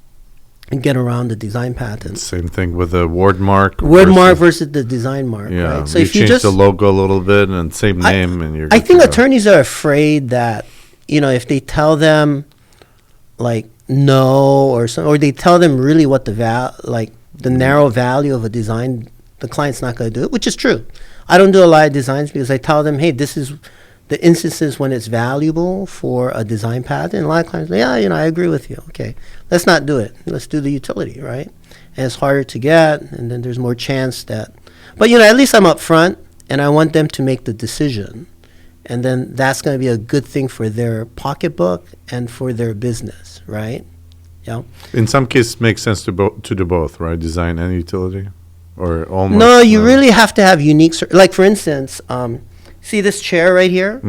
B: get around the design patent.
A: Same thing with the word mark.
B: Versus the design mark.
A: Yeah,
B: right? So
A: you
B: if you
A: change
B: just
A: the logo a little bit and same name, and you're.
B: I think attorneys are afraid that if they tell them like no or they tell them really what the narrow value of a design, the client's not going to do it, which is true. I don't do a lot of designs because I tell them, hey, this is the instances when it's valuable for a design patent. And a lot of clients say, yeah, I agree with you. Okay, let's not do it. Let's do the utility, right? And it's harder to get, and then there's more chance that. But, at least I'm up front, and I want them to make the decision. And then that's going to be a good thing for their pocketbook and for their business, right? Yeah.
A: In some cases, it makes sense to do both, right? Design and utility, or almost.
B: No, you really have to have unique. Like for instance, see this chair right here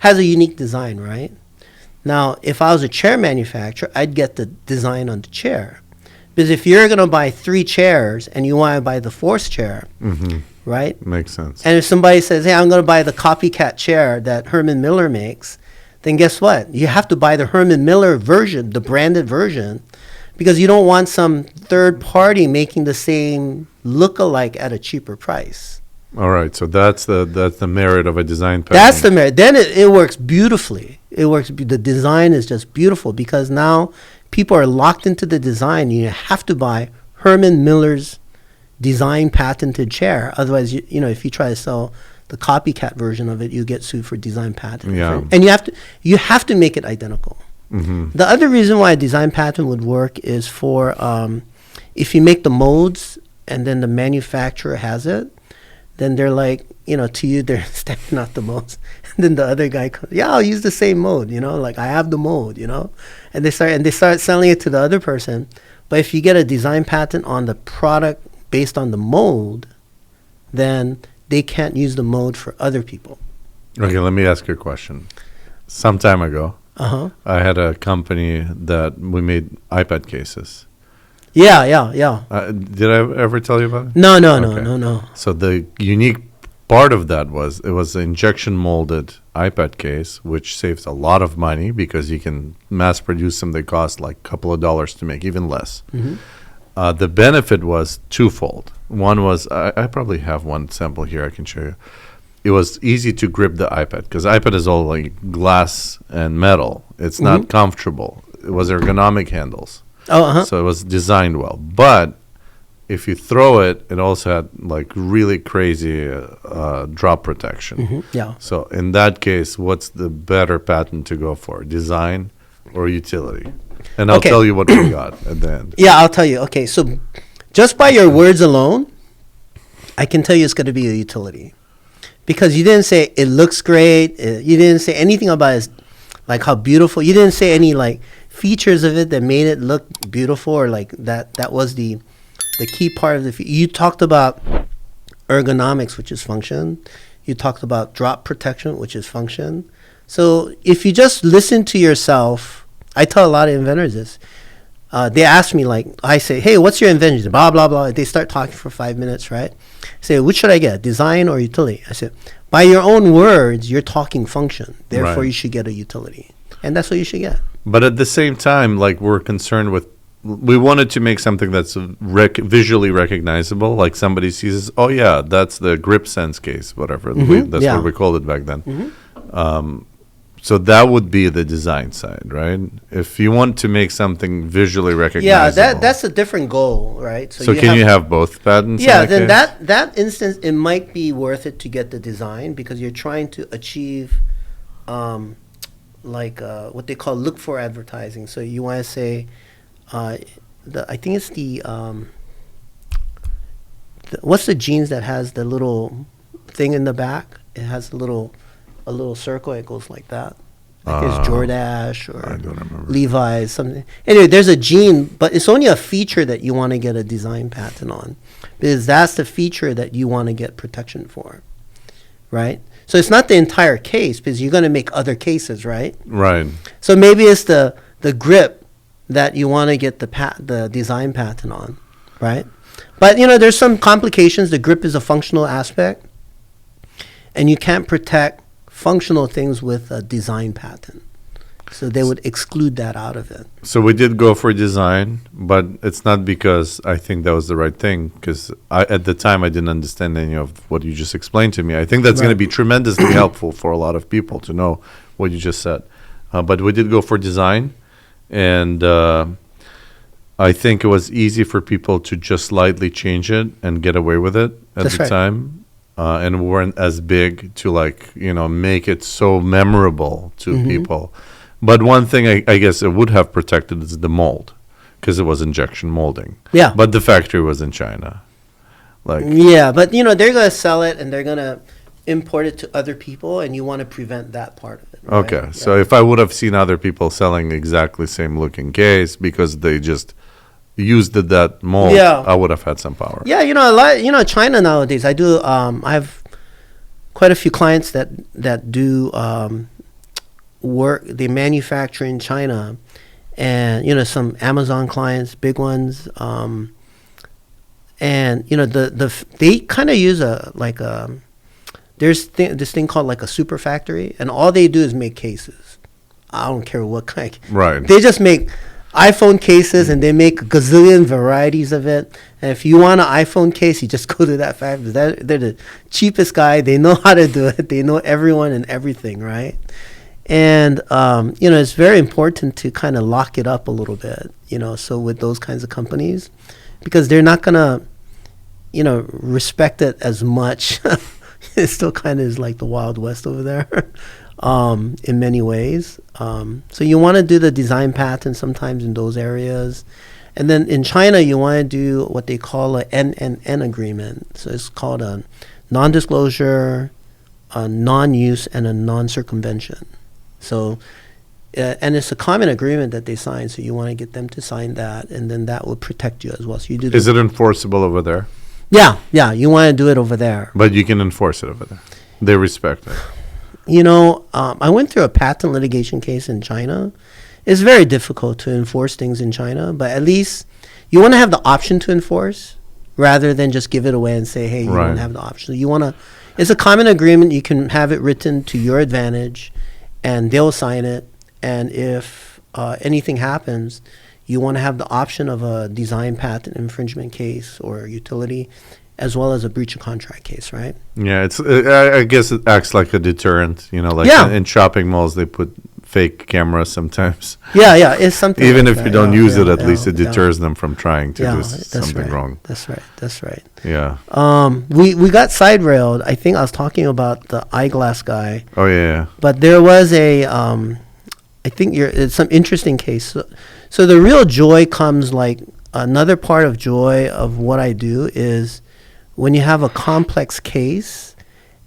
B: has a unique design, right? Now, if I was a chair manufacturer, I'd get the design on the chair, because if you're going to buy 3 chairs and you want to buy the 4th chair. Right?
A: Makes sense.
B: And if somebody says, hey, I'm going to buy the Copycat chair that Herman Miller makes, then guess what? You have to buy the Herman Miller version, the branded version, because you don't want some third party making the same look-alike at a cheaper price.
A: All right, so that's the merit of a design patent.
B: That's the merit. Then it works beautifully. The design is just beautiful because now people are locked into the design. You have to buy Herman Miller's design patented chair. Otherwise, if you try to sell the Copycat version of it, you get sued for design patent.
A: Yeah.
B: And you have to make it identical. The other reason why a design patent would work is for if you make the molds and then the manufacturer has it, then they're like, to you, they're stamping out the molds. And then the other guy comes, yeah, I'll use the same mold, like I have the mold, and they start selling it to the other person. But if you get a design patent on the product based on the mold, then they can't use the mold for other people.
A: Okay, let me ask you a question. Some time ago, I had a company that we made iPad cases.
B: Yeah.
A: Did I ever tell you about it?
B: No.
A: So the unique part of that was it was an injection molded iPad case, which saves a lot of money because you can mass produce them. They cost like a couple of dollars to make, even less. The benefit was twofold. One was, I probably have one sample here I can show you. it was easy to grip the iPad because iPad is all like glass and metal. It's not comfortable. It was ergonomic handles. So it was designed well. But if you throw it, it also had like really crazy drop protection.
B: Yeah.
A: So in that case, what's the better patent to go for, design or utility? And I'll tell you what we got at the end.
B: Yeah, I'll tell you. Okay, so just by your words alone, I can tell you it's going to be a utility. Because you didn't say it looks great. You didn't say anything about it, like how beautiful. You didn't say any like features of it that made it look beautiful or like that. That was the key part of the. You talked about ergonomics, which is function. You talked about drop protection, which is function. So if you just listen to yourself, I tell a lot of inventors this. They ask me, like, I say, hey, what's your invention? Blah, blah, blah. They start talking for 5 minutes, right? I say, which should I get, design or utility? I said, by your own words, you're talking function. Therefore, you should get a utility. And that's what you should get.
A: But at the same time, like, we're concerned with, we wanted to make something that's visually recognizable. Like somebody sees, oh, yeah, that's the grip sense case, whatever. That's what we called it back then. So that would be the design side, right? If you want to make something visually recognizable.
B: Yeah, that's a different goal, right?
A: So can you have both patents?
B: Yeah, then that instance, it might be worth it to get the design because you're trying to achieve what they call look for advertising. So you want to say, I think it's what's the jeans that has the little thing in the back? It has a little circle. It goes like that. Like it's Jordache or
A: I don't remember.
B: Levi's, something. Anyway, there's a jean, but it's only a feature that you want to get a design patent on because that's the feature that you want to get protection for, right? So it's not the entire case because you're going to make other cases, right?
A: Right.
B: So maybe it's the grip that you want to get the design patent on, right? But, there's some complications. The grip is a functional aspect, and you can't protect functional things with a design patent. So they would exclude that out of it.
A: So we did go for design, but it's not because I think that was the right thing, because at the time I didn't understand any of what you just explained to me. I think that's going to be tremendously helpful for a lot of people to know what you just said. But we did go for design, and I think it was easy for people to just slightly change it and get away with it at the time. And weren't as big to make it so memorable to people. But one thing I guess it would have protected is the mold, because it was injection molding.
B: Yeah.
A: But the factory was in China.
B: But they're going to sell it and they're going to import it to other people, and you want to prevent that part of it. Right?
A: Okay. So if I would have seen other people selling exactly same looking case because they just used that mold, I would have had some power.
B: Yeah, a lot. China nowadays. I do. I have quite a few clients that do work. They manufacture in China, and some Amazon clients, big ones. And they kind of use there's this thing called like a super factory, and all they do is make cases. I don't care what kind.
A: Right.
B: They just make iPhone cases, and they make a gazillion varieties of it. And if you want an iPhone case, you just go to that factory. They're the cheapest guy. They know how to do it. They know everyone and everything, right? And it's very important to kind of lock it up a little bit, so with those kinds of companies, because they're not gonna, respect it as much. It still kind of is like the Wild West over there. In many ways. So you want to do the design patent sometimes in those areas. And then in China, you want to do what they call an NNN agreement. So it's called a non-disclosure, a non-use, and a non-circumvention. So, and it's a common agreement that they sign. So you want to get them to sign that, and then that will protect you as well. So you do.
A: Is it enforceable over there?
B: Yeah. You want to do it over there.
A: But you can enforce it over there. They respect it.
B: I went through a patent litigation case in China. It's very difficult to enforce things in China, but at least you want to have the option to enforce rather than just give it away and say, hey, you don't have the option. You want to, it's a common agreement. You can have it written to your advantage, and they'll sign it. And if anything happens, you want to have the option of a design patent infringement case or utility. as well as a breach of contract case, right?
A: Yeah, I guess it acts like a deterrent. Like
B: Yeah.
A: in shopping malls, they put fake cameras sometimes.
B: Yeah, it's something.
A: Even
B: like
A: if
B: that.
A: you don't use it, at
B: yeah,
A: least it
B: yeah.
A: deters them from trying to do
B: That's
A: something
B: right.
A: wrong.
B: That's right.
A: Yeah.
B: We got side railed. I think I was talking about the eyeglass guy,
A: Oh yeah.
B: but there was I think it's some interesting case. So the real joy comes, like, another part of joy of what I do is when you have a complex case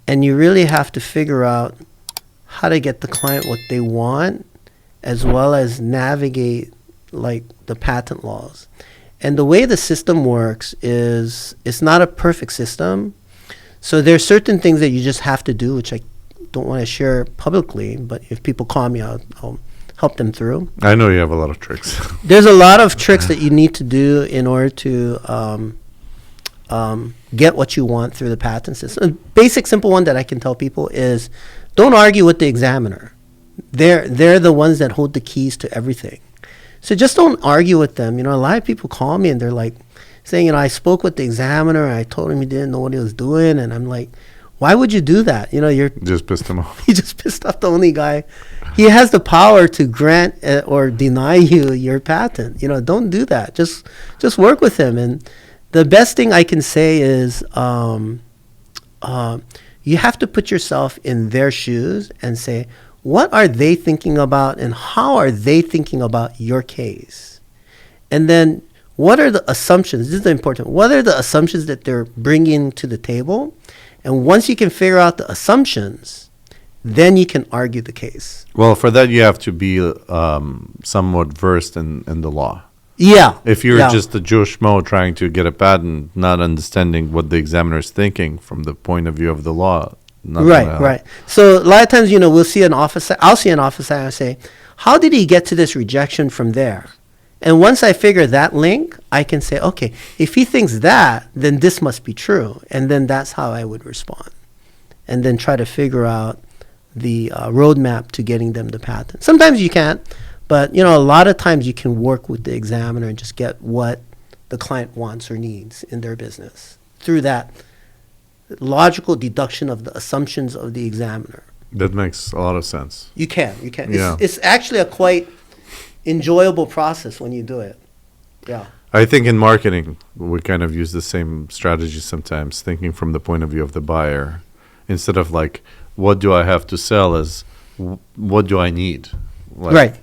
B: and you really have to figure out how to get the client what they want, as well as navigate, like, the patent laws. And the way the system works is it's not a perfect system. So there's certain things that you just have to do, which I don't want to share publicly, but if people call me, I'll help them through.
A: I know you have a lot of tricks.
B: There's a lot of tricks that you need to do in order to get what you want through the patent system. A basic, simple one that I can tell people is don't argue with the examiner. They're the ones that hold the keys to everything. So just don't argue with them. A lot of people call me and they're like saying, I spoke with the examiner and I told him he didn't know what he was doing. And I'm like, why would you do that? You're
A: Just pissed him off.
B: you just pissed off the only guy. He has the power to grant or deny you your patent. Don't do that. Just work with him. And the best thing I can say is you have to put yourself in their shoes and say, what are they thinking about and how are they thinking about your case? And then what are the assumptions? This is important. What are the assumptions that they're bringing to the table? And once you can figure out the assumptions, then you can argue the case.
A: Well, for that you have to be somewhat versed in the law.
B: Yeah.
A: If you're just a Joe Schmo trying to get a patent, not understanding what the examiner is thinking from the point of view of the law.
B: Right. So a lot of times, we'll see an officer. I'll see an officer and I say, how did he get to this rejection from there? And once I figure that link, I can say, okay, if he thinks that, then this must be true. And then that's how I would respond. And then try to figure out the roadmap to getting them the patent. Sometimes you can't, but a lot of times you can work with the examiner and just get what the client wants or needs in their business through that logical deduction of the assumptions of the examiner.
A: That makes a lot of sense.
B: You can.
A: Yeah.
B: It's actually a quite enjoyable process when you do it. Yeah.
A: I think in marketing, we kind of use the same strategy sometimes, thinking from the point of view of the buyer. Instead of like, what do I have to sell, as what do I need? Like,
B: Right.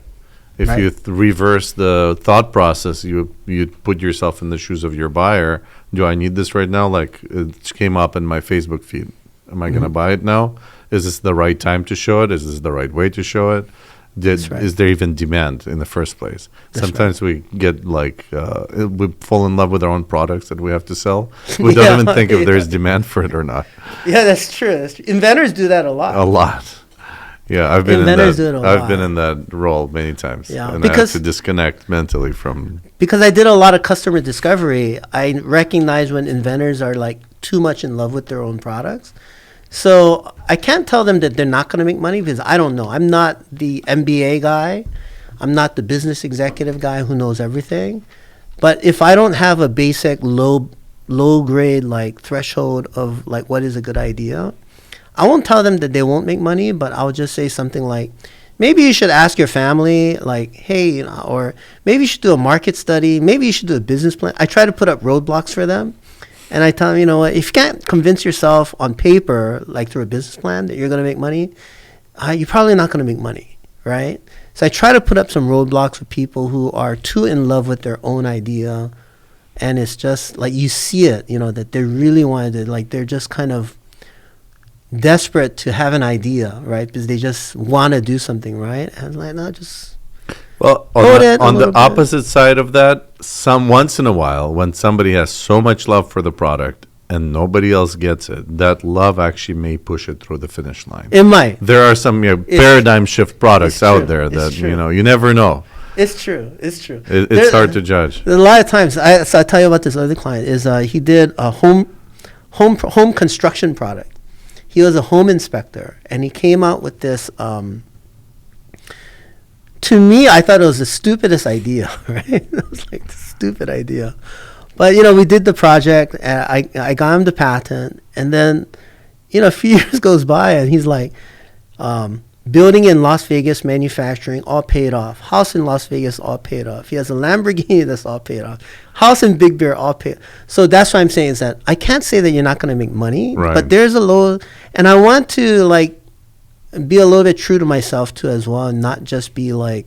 A: If you reverse the thought process, you put yourself in the shoes of your buyer. Do I need this right now? Like, it came up in my Facebook feed. Am I going to buy it now? Is this the right time to show it? Is this the right way to show it? Is there even demand in the first place? Sometimes we get like, we fall in love with our own products that we have to sell. We don't even think if there's demand for it or not.
B: Yeah, that's true. Inventors do that a lot.
A: A lot. Yeah, I've been
B: Inventors do it a lot.
A: been in that role many times.
B: Yeah,
A: and I have to disconnect mentally from.
B: Because I did a lot of customer discovery, I recognize when inventors are like too much in love with their own products. So I can't tell them that they're not going to make money because I don't know. I'm not the MBA guy. I'm not the business executive guy who knows everything. But if I don't have a basic low grade like threshold of like what is a good idea, I won't tell them that they won't make money, but I'll just say something like, maybe you should ask your family, like, hey, or maybe you should do a market study. Maybe you should do a business plan. I try to put up roadblocks for them. And I tell them, what, if you can't convince yourself on paper, like through a business plan, that you're going to make money, you're probably not going to make money, right? So I try to put up some roadblocks for people who are too in love with their own idea. And it's just like you see it, that they really wanted it. Like they're just kind of desperate to have an idea, right? Because they just want to do something, right? And like, no, just
A: Well, on the opposite side of that, once in a while, when somebody has so much love for the product and nobody else gets it, that love actually may push it through the finish line.
B: It might.
A: There are some paradigm shift products out there that you never know.
B: It's true.
A: It's hard to judge.
B: A lot of times, I'll tell you about this other client. Is he did a home construction product. He was a home inspector, and he came out with this. To me, I thought it was the stupidest idea, right? It was like the stupid idea. But we did the project. And I got him the patent, and then a few years goes by, and he's like, building in Las Vegas, manufacturing, all paid off. House in Las Vegas, all paid off. He has a Lamborghini that's all paid off. House in Big Bear, all paid. So that's what I'm saying is that I can't say that you're not going to make money,
A: Right.
B: but there's a low, and I want to be a little bit true to myself too as well, and not just be like,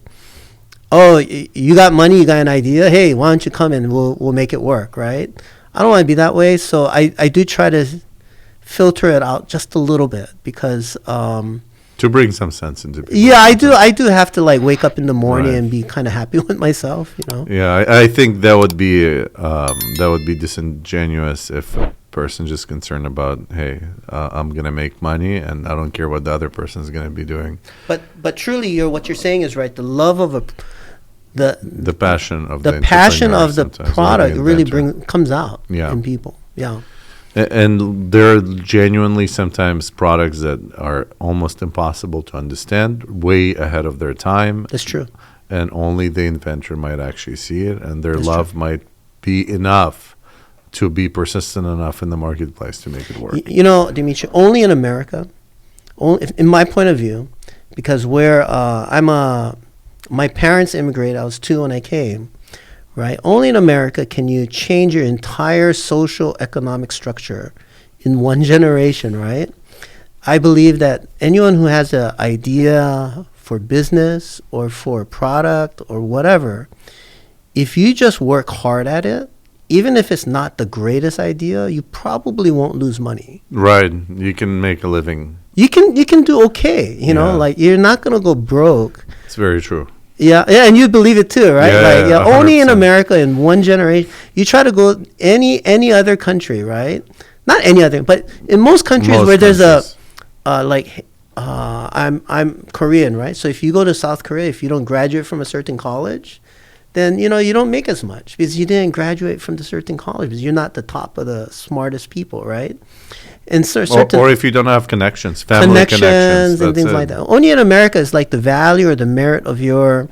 B: oh, you got money, you got an idea, hey, why don't you come in, we'll make it work, right? I don't want to be that way, so I do try to filter it out just a little bit because
A: to bring some sense into people.
B: yeah, I do have to wake up in the morning
A: Right.
B: and be kind of happy with myself,
A: Yeah, I think that would be disingenuous if a person just concerned about, hey, I'm gonna make money and I don't care what the other person is gonna be doing.
B: But truly, what you're saying is right. The love of
A: The passion of
B: the passion of the
A: sometimes, or
B: product
A: the
B: really
A: inventor.
B: comes out
A: Yeah.
B: in people. Yeah.
A: And there are genuinely sometimes products that are almost impossible to understand, way ahead of their time,
B: That's true.
A: and only the inventor might actually see it, and their
B: That's
A: love might be enough to be persistent enough in the marketplace to make it work.
B: Dimitri, only in America, in my point of view, because my parents immigrated. I was 2 when I came, right? Only in America can you change your entire social economic structure in one generation, right? I believe that anyone who has an idea for business or for a product or whatever, if you just work hard at it, even if it's not the greatest idea, you probably won't lose money.
A: Right, you can make a living.
B: You can do okay,
A: Yeah.
B: you're not gonna go broke.
A: It's very true.
B: Yeah, and you believe it too, right?
A: Yeah,
B: only in
A: 100%.
B: America in one generation. You try to go any other country, right? Not any other, but in most countries
A: Most
B: where there's
A: countries.
B: I'm Korean, right? So if you go to South Korea, if you don't graduate from a certain college, then you don't make as much because you didn't graduate from the certain college because you're not the top of the smartest people, right? And certain
A: Or if you don't have connections, family
B: connections and
A: that's
B: things
A: it.
B: like that. Only in America is the value or the merit of your.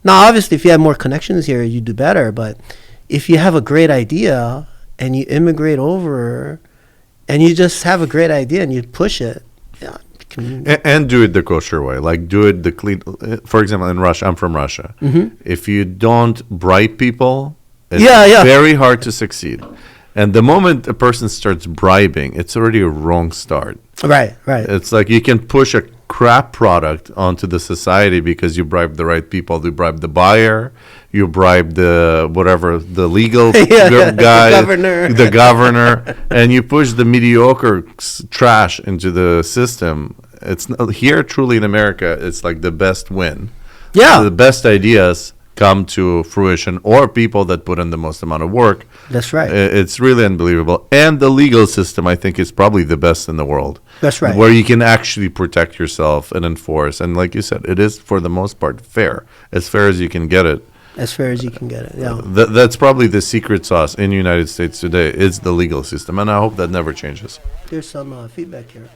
B: Now, obviously, if you have more connections here, you do better. But if you have a great idea and you immigrate over, and you just have a great idea and you push it, yeah,
A: And do it the kosher way. Do it the clean. For example, in Russia, I'm from Russia. If you don't bribe people, it's
B: Yeah.
A: very hard to succeed. And the moment a person starts bribing, it's already a wrong start.
B: right.
A: It's like you can push a crap product onto the society because you bribe the right people. You bribe the buyer, you bribe the legal guy, the governor, and you push the mediocre trash into the system. It's here truly in America. It's like the best win.
B: Yeah.
A: The best ideas come to fruition, or people that put in the most amount of work.
B: That's right.
A: It's really unbelievable. And the legal system, I think, is probably the best in the world.
B: That's right.
A: Where you can actually protect yourself and enforce. And like you said, it is, for the most part, fair. As fair as you can get it.
B: As fair as you can get it. Yeah.
A: That's probably the secret sauce in the United States today, is the legal system. And I hope that never changes.
B: There's some feedback here.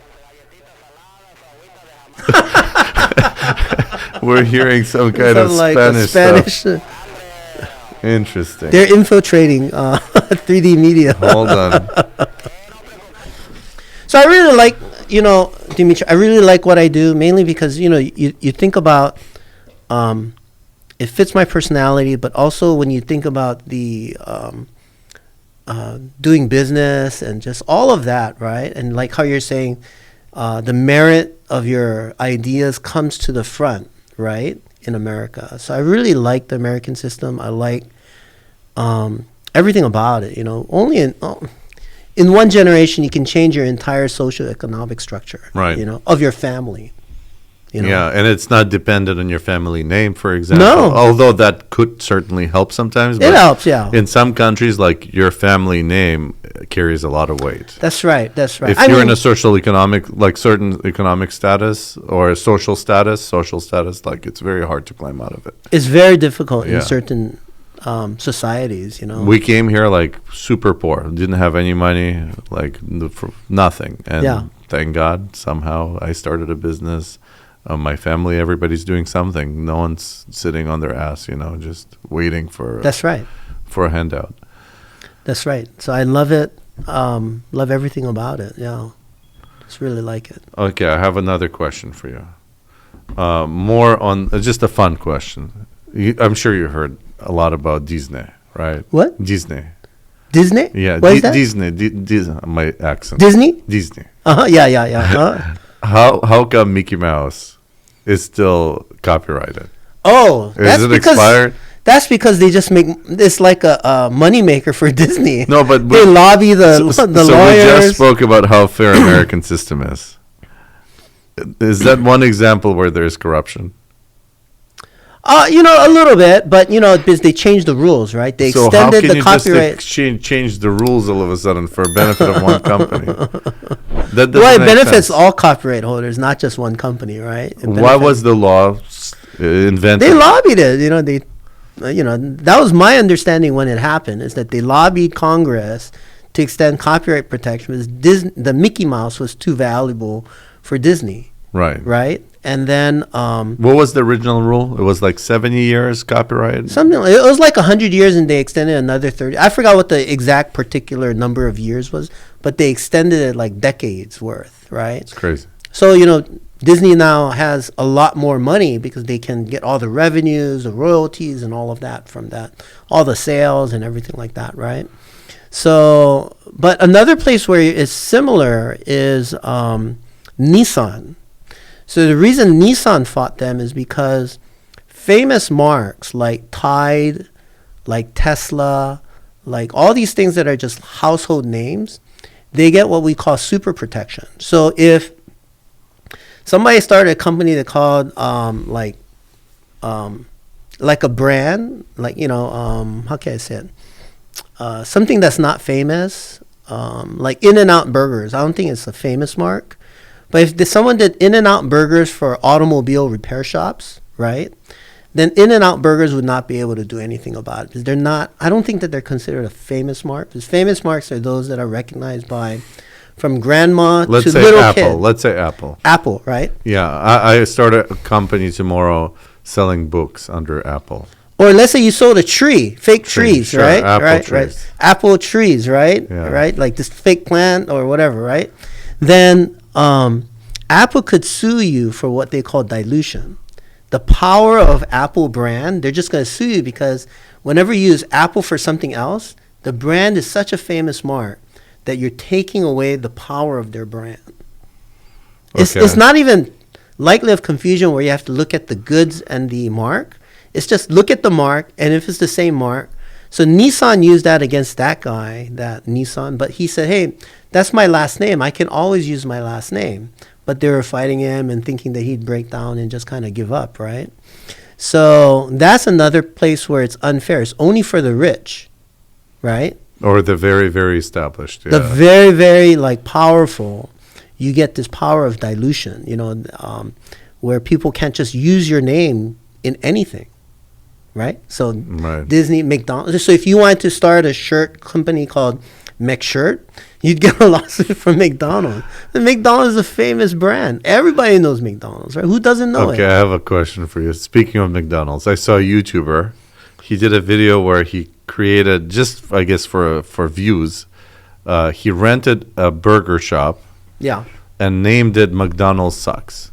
A: We're hearing some kind of
B: Something
A: Spanish
B: Spanish.
A: stuff. Interesting.
B: They're infiltrating 3D media.
A: Hold on.
B: So I really like, Dimitri, I really like what I do, mainly because, you think about, it fits my personality, but also when you think about the doing business and just all of that, right? And like how you're saying, the merit of your ideas comes to the front, right, in America. So I really like the American system. I like everything about it, Only in one generation, you can change your entire socioeconomic structure,
A: Right.
B: Of your family.
A: Yeah, and it's not dependent on your family name, for example.
B: No.
A: Although that could certainly help sometimes.
B: It helps, yeah.
A: In some countries, your family name carries a lot of weight.
B: That's right.
A: If you're in a social economic, certain economic status or a social status, it's very hard to climb out of it.
B: It's very difficult
A: Yeah.
B: in certain societies,
A: We came here super poor, didn't have any money, for nothing. And
B: Yeah.
A: thank God, somehow I started a business. My family, everybody's doing something. No one's sitting on their ass, just waiting for
B: That's right.
A: for a handout.
B: That's right. So I love it. Love everything about it. Yeah, just really like it.
A: Okay, I have another question for you. More on just a fun question. I'm sure you heard a lot about Disney, right?
B: What?
A: Disney.
B: Disney?
A: Yeah,
B: What is that?
A: Disney. Disney. My accent.
B: Disney?
A: Disney.
B: Yeah, yeah, yeah.
A: How come Mickey Mouse is still copyrighted?
B: Oh,
A: Is it expired?
B: That's because they just make it's like a money maker for Disney.
A: No, but
B: they lobby the
A: so
B: lawyers.
A: we just spoke about how fair American system is. Is that one example where there's corruption?
B: A little bit, but because they changed the rules, right? They
A: So
B: extended
A: how can
B: the
A: you
B: copyright.
A: just change the rules all of a sudden for benefit of one company? That doesn't
B: Well, it
A: make
B: benefits
A: sense.
B: all copyright holders, not just one company, right?
A: Why was the law invented?
B: They lobbied it? That was my understanding when it happened. Is that they lobbied Congress to extend copyright protection because the Mickey Mouse was too valuable for Disney,
A: Right.
B: right? And then
A: What was the original rule? It was like 70 years copyright?
B: it was like 100 years, and they extended another 30. I forgot what the exact particular number of years was, but they extended it like decades worth, right?
A: It's crazy.
B: So, Disney now has a lot more money because they can get all the revenues, the royalties, and all of that from that, all the sales and everything like that, right? So, but another place where it's similar is Nissan. So the reason Nissan fought them is because famous marks like Tide, like Tesla, like all these things that are just household names, they get what we call super protection. So if somebody started a company that called like a brand, like how can I say it? Something that's not famous, like In-N-Out Burgers. I don't think it's a famous mark. But if someone did In-N-Out Burgers for automobile repair shops, right, then In-N-Out Burgers would not be able to do anything about it because they're not. I don't think that they're considered a famous mark. Because famous marks are those that are recognized by, from grandma
A: Let's
B: to
A: say
B: little
A: Apple.
B: kid.
A: Let's say Apple.
B: Apple, right?
A: Yeah, I start a company tomorrow selling books under Apple.
B: Or let's say you sold a tree, fake trees,
A: sure,
B: right?
A: apple
B: right,
A: trees.
B: right. Apple trees, right?
A: Yeah.
B: Right, like this fake plant or whatever, right? Then Apple could sue you for what they call dilution. The power of Apple brand, they're just going to sue you because whenever you use Apple for something else, the brand is such a famous mark that you're taking away the power of their brand. It's not even likely of confusion where you have to look at the goods and the mark. It's just look at the mark, and if it's the same mark. So Nissan used that against that guy, that Nissan, but he said, hey, that's my last name. I can always use my last name. But they were fighting him and thinking that he'd break down and just kind of give up, right? So that's another place where it's unfair. It's only for the rich, right?
A: Or the very, very established. Yeah.
B: The very, very powerful. You get this power of dilution, where people can't just use your name in anything, right? So
A: Right.
B: Disney, McDonald's. So if you wanted to start a shirt company called McShirt, you'd get a lawsuit from McDonald's. And McDonald's is a famous brand. Everybody knows McDonald's, right? Who doesn't know it?
A: Okay, I have a question for you. Speaking of McDonald's, I saw a YouTuber. He did a video where he created, just I guess for views, he rented a burger shop
B: Yeah.
A: and named it McDonald's Sucks.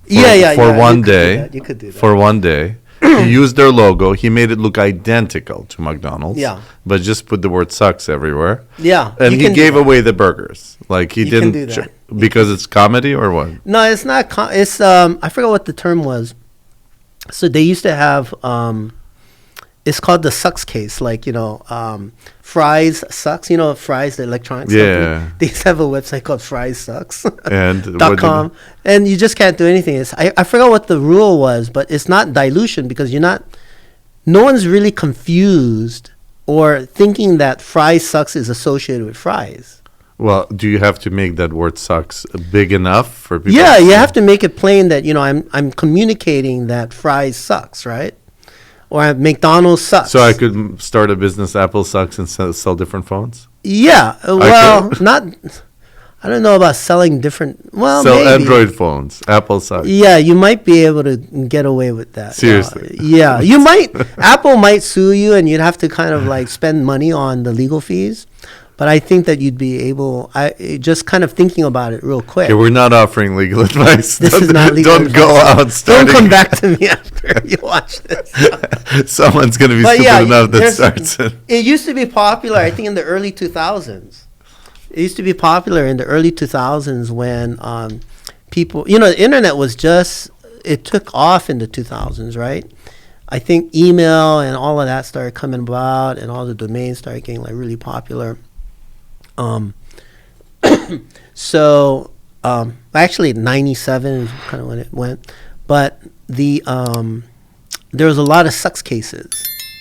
B: For
A: one day.
B: You could do that.
A: For one day. He used their logo. He made it look identical to McDonald's.
B: Yeah.
A: But just put the word sucks everywhere.
B: Yeah.
A: And
B: you
A: he
B: can do
A: gave
B: that.
A: away the burgers. Like he
B: You can
A: didn't
B: do that.
A: because it's comedy or what?
B: No, it's not. It's I forgot what the term was. So they used to have it's called the sucks case. Fries sucks. Fries, the electronics
A: Yeah.
B: company. They used to have a website called Fries Sucks.
A: And
B: .com, and you just can't do anything. I forgot what the rule was, but it's not dilution because no one's really confused or thinking that Fries Sucks is associated with fries.
A: Well, do you have to make that word sucks big enough for people?
B: Yeah,
A: to
B: you
A: see?
B: have to make it plain that I'm communicating that fries sucks, right? Or McDonald's sucks.
A: So I could start a business, Apple Sucks, and sell different phones?
B: Yeah, well, not. I don't know about selling different. Well,
A: Sell
B: maybe.
A: Android phones, Apple side.
B: Yeah, you might be able to get away with that.
A: Seriously.
B: Yeah, you might. Apple might sue you, and you'd have to kind of like spend money on the legal fees. But I think that you'd be able. Just kind of thinking about it real quick.
A: Yeah, we're not offering legal advice.
B: This is not legal
A: Don't
B: advice.
A: go out
B: Don't
A: starting.
B: come back to me after you watch this.
A: Someone's going to be
B: But
A: stupid
B: yeah,
A: enough that
B: there's-
A: starts it.
B: It used to be popular, I think, in the early 2000s. It used to be popular in the early 2000s when people, the internet was it took off in the 2000s, right? I think email and all of that started coming about, and all the domains started getting like really popular. So actually 97 is kind of when it went, but there was a lot of sucks cases,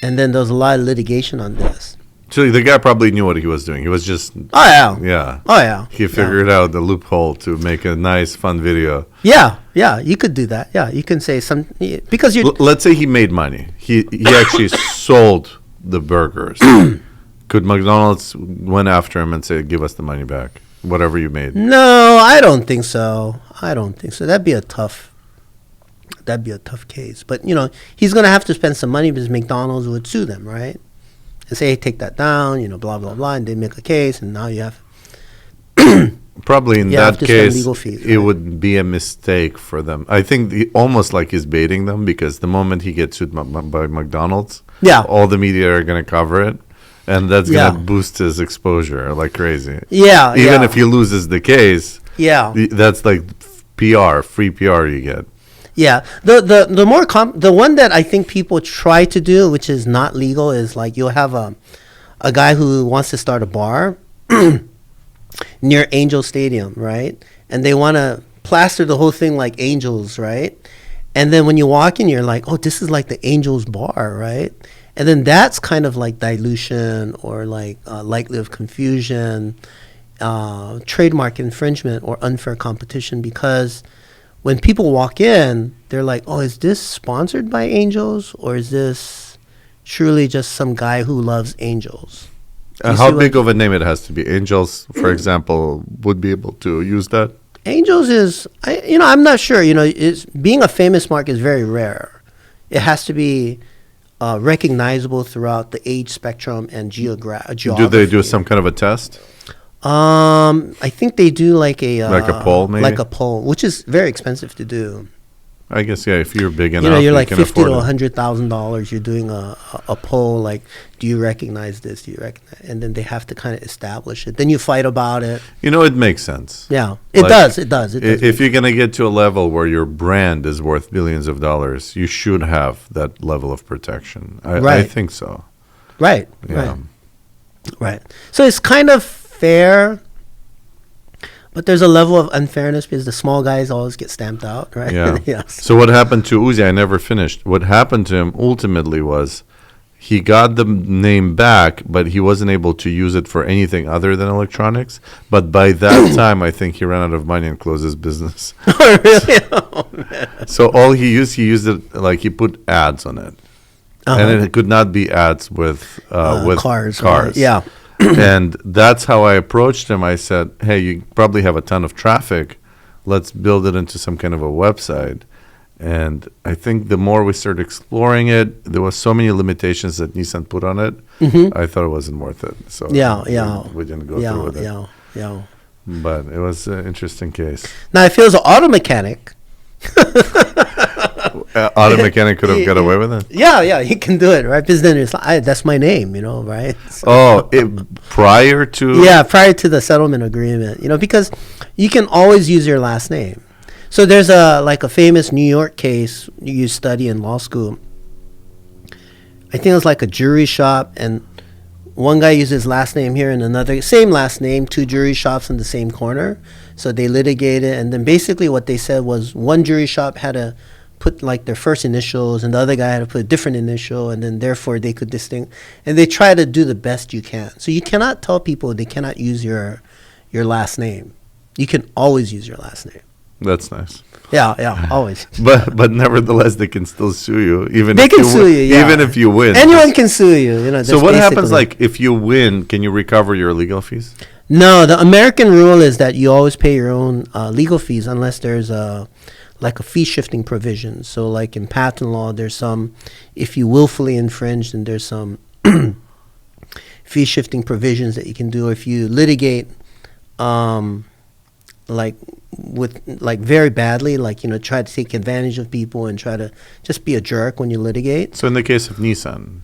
B: and then there was a lot of litigation on this.
A: So the guy probably knew what he was doing. He was just,
B: Oh yeah.
A: yeah.
B: Oh yeah.
A: He figured out the loophole to make a nice, fun video.
B: Yeah, you could do that. Yeah, you can say some because you.
A: Let's say he made money. He actually sold the burgers. Could McDonald's went after him and say, "Give us the money back, whatever you made"?
B: No, I don't think so. That'd be a tough case. But he's gonna have to spend some money because McDonald's would sue them, right? And say, hey, take that down, blah blah blah, and they make a case, and now you have.
A: Probably in
B: You have
A: that
B: to spend
A: case,
B: legal fees,
A: it
B: right?
A: would be a mistake for them. I think almost like he's baiting them, because the moment he gets sued by McDonald's,
B: Yeah.
A: all the media are going to cover it, and that's
B: Yeah.
A: going to boost his exposure like crazy.
B: Yeah.
A: Even
B: yeah.
A: if he loses the case,
B: Yeah.
A: that's like PR, free PR you get.
B: Yeah, the more the one that I think people try to do, which is not legal, is like you'll have a guy who wants to start a bar near Angel Stadium, right? And they want to plaster the whole thing like Angels, right? And then when you walk in, you're like, oh, this is like the Angels bar, right? And then that's kind of like dilution or like likelihood of confusion, trademark infringement or unfair competition, because when people walk in, they're like, oh, is this sponsored by Angels, or is this truly just some guy who loves Angels? You
A: How
B: see
A: big
B: what-
A: of a name it has to be? Angels, for example, would be able to use that.
B: Angels is, I'm not sure. Being a famous mark is very rare. It has to be recognizable throughout the age spectrum and geography.
A: Do they do some kind of a test?
B: I think they do like a
A: poll, maybe?
B: like a poll, which is very expensive to do.
A: I guess, yeah, if you're big enough,
B: You're like
A: can
B: $50
A: afford
B: to
A: it.
B: $100,000. You're doing a poll like, do you recognize this? Do you recognize? And then they have to kind of establish it. Then you fight about it.
A: It makes sense.
B: Yeah, it
A: Like,
B: does. It does. It does.
A: If you're going to get to a level where your brand is worth billions of dollars, you should have that level of protection. I
B: Right.
A: think so.
B: Right.
A: Yeah.
B: Right. So it's kind of fair, but there's a level of unfairness because the small guys always get stamped out, right?
A: Yeah.
B: Yes.
A: So what happened to Uzi? I never finished. What happened to him ultimately was he got the name back, but he wasn't able to use it for anything other than electronics. But by that time, I think he ran out of money and closed his business.
B: Oh, really? Oh, man.
A: So all he used it like he put ads on it. And it could not be ads with
B: Cars.
A: cars.
B: Right? Yeah.
A: And that's how I approached him. I said, hey, you probably have a ton of traffic. Let's build it into some kind of a website. And I think the more we started exploring it, there was so many limitations that Nissan put on it. I thought it wasn't worth it. So
B: Yeah.
A: we didn't go
B: Yeah.
A: through with it.
B: Yeah.
A: But it was an interesting case.
B: Now, if it was an auto mechanic,
A: Auto mechanic could have got away with it.
B: yeah, he can do it, right? Because then it's like, that's my name, right? So,
A: Prior to
B: yeah, prior to the settlement agreement, because you can always use your last name. So there's a famous New York case you study in law school. I think it was like a jewelry shop, and one guy used his last name here and another, same last name, two jewelry shops in the same corner. So they litigated, and then basically what they said was one jewelry shop had to put like their first initials, and the other guy had to put a different initial, and then therefore they could distinguish. And they try to do the best you can. So you cannot tell people they cannot use your last name. You can always use your last name.
A: That's nice.
B: Yeah, always.
A: But nevertheless, they can still sue you. Even
B: They
A: if
B: can
A: you
B: sue you, yeah.
A: Even if you win.
B: Anyone can sue you.
A: So what happens, like, if you win, can you recover your legal fees?
B: No, the American rule is that you always pay your own legal fees unless there's a fee shifting provision. So like in patent law, there's some, if you willfully infringe, then there's some fee shifting provisions that you can do. If you litigate like very badly, like, try to take advantage of people and try to just be a jerk when you litigate.
A: So in the case of Nissan,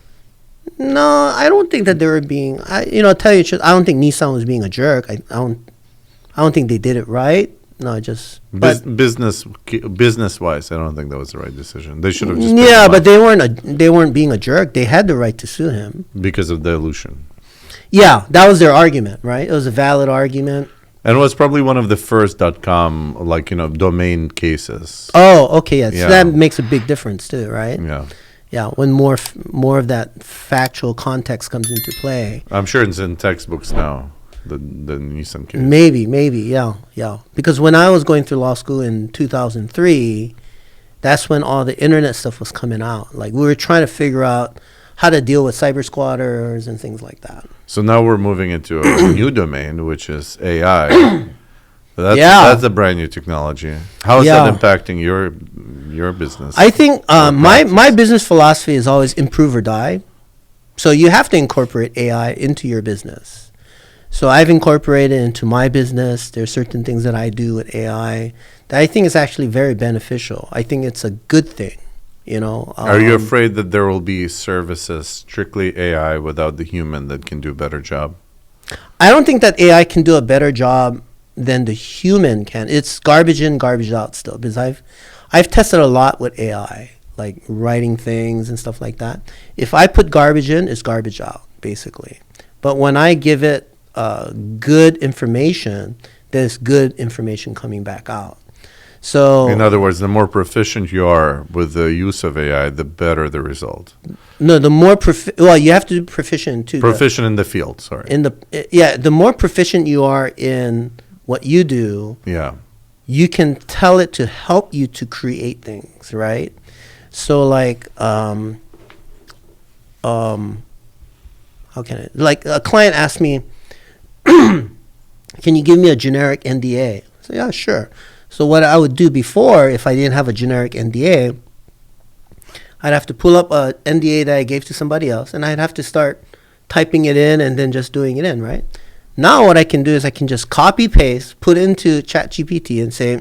B: No, I don't think that they were being. I'll tell you the truth. I don't think Nissan was being a jerk. I don't think they did it right. No,
A: business wise, I don't think that was the right decision. They should have just
B: but they weren't being a jerk. They had the right to sue him
A: because of dilution.
B: Yeah, that was their argument, right? It was a valid argument.
A: And it was probably one of the first .com domain cases.
B: Oh, okay, yeah. So that makes a big difference too, right?
A: Yeah.
B: Yeah, when more of that factual context comes into play.
A: I'm sure it's in textbooks now, the Nissan case.
B: Maybe, yeah. Because when I was going through law school in 2003, that's when all the internet stuff was coming out. Like, we were trying to figure out how to deal with cyber squatters and things like that.
A: So now we're moving into a new domain, which is AI. That's a brand new technology. How is that impacting your business?
B: I think my business philosophy is always improve or die. So you have to incorporate AI into your business. So I've incorporated it into my business. There's certain things that I do with AI that I think is actually very beneficial. I think it's a good thing.
A: Are you afraid that there will be services strictly AI without the human that can do a better job?
B: I don't think that AI can do a better job than the human can. It's garbage in, garbage out still, because I've tested a lot with AI, like writing things and stuff like that. If I put garbage in, it's garbage out, basically. But when I give it good information, there's good information coming back out. So,
A: in other words, the more proficient you are with the use of AI, the better the result.
B: No, the more you have to be proficient too.
A: Proficient in the field, sorry.
B: The more proficient you are in what you do, you can tell it to help you to create things, right? So like, how can it? Like a client asked me, "Can you give me a generic NDA?" I said, "Yeah, sure." So what I would do before, if I didn't have a generic NDA, I'd have to pull up a NDA that I gave to somebody else, and I'd have to start typing it in and then just doing it in, right? Now what I can do is I can just copy paste, put into ChatGPT and say,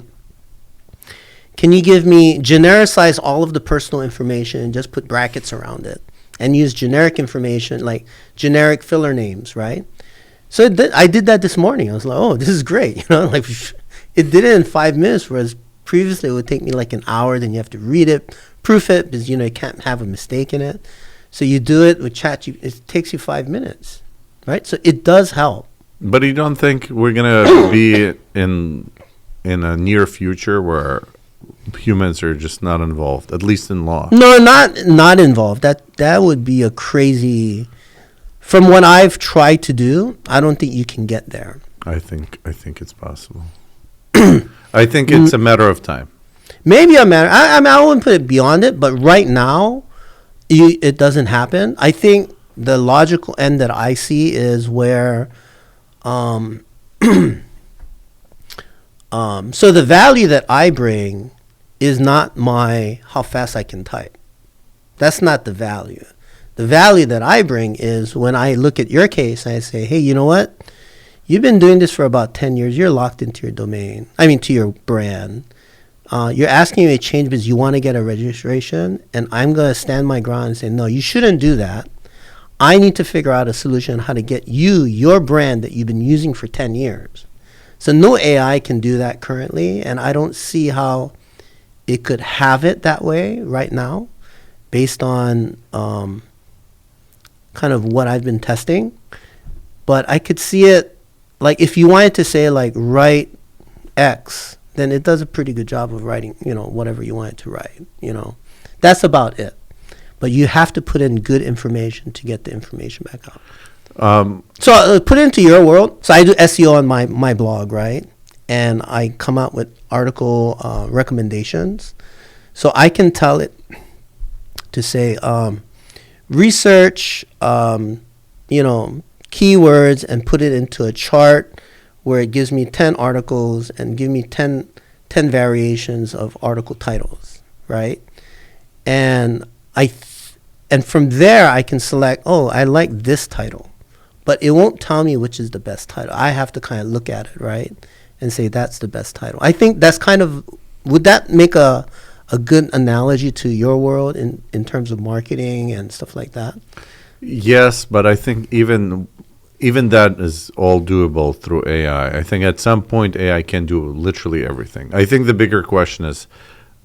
B: can you give me, genericize all of the personal information and just put brackets around it and use generic information like generic filler names, right? So I did that this morning. I was like, oh, this is great. Like it did it in 5 minutes, whereas previously it would take me like an hour. Then you have to read it, proof it, because you can't have a mistake in it. So you do it with ChatGPT. It takes you 5 minutes, right? So it does help.
A: But you don't think we're gonna be in a near future where humans are just not involved, at least in law?
B: No, not involved. That would be a crazy. From what I've tried to do, I don't think you can get there.
A: I think it's possible. I think it's a matter of time.
B: Maybe a matter. I wouldn't put it beyond it, but right now, it doesn't happen. I think the logical end that I see is where, so the value that I bring is not how fast I can type. That's not the value. The value that I bring is when I look at your case and I say, hey, you know what? You've been doing this for about 10 years. You're locked into your domain. To your brand. You're asking me to change because you want to get a registration, and I'm going to stand my ground and say, no, you shouldn't do that. I need to figure out a solution on how to get your brand that you've been using for 10 years. So no AI can do that currently, and I don't see how it could have it that way right now based on kind of what I've been testing. But I could see it, like if you wanted to say like write X, then it does a pretty good job of writing, whatever you want it to write, That's about it. But you have to put in good information to get the information back out. So put it into your world. So I do SEO on my blog, right? And I come out with article recommendations. So I can tell it to say, research, keywords and put it into a chart where it gives me 10 articles and give me 10 variations of article titles, right? And and from there I can select, oh, I like this title, but it won't tell me which is the best title. I have to kind of look at it, right, and say that's the best title. I think that's kind of, would that make a good analogy to your world in terms of marketing and stuff like that?
A: Yes, but I think even that is all doable through AI. I think at some point AI can do literally everything. I think the bigger question is,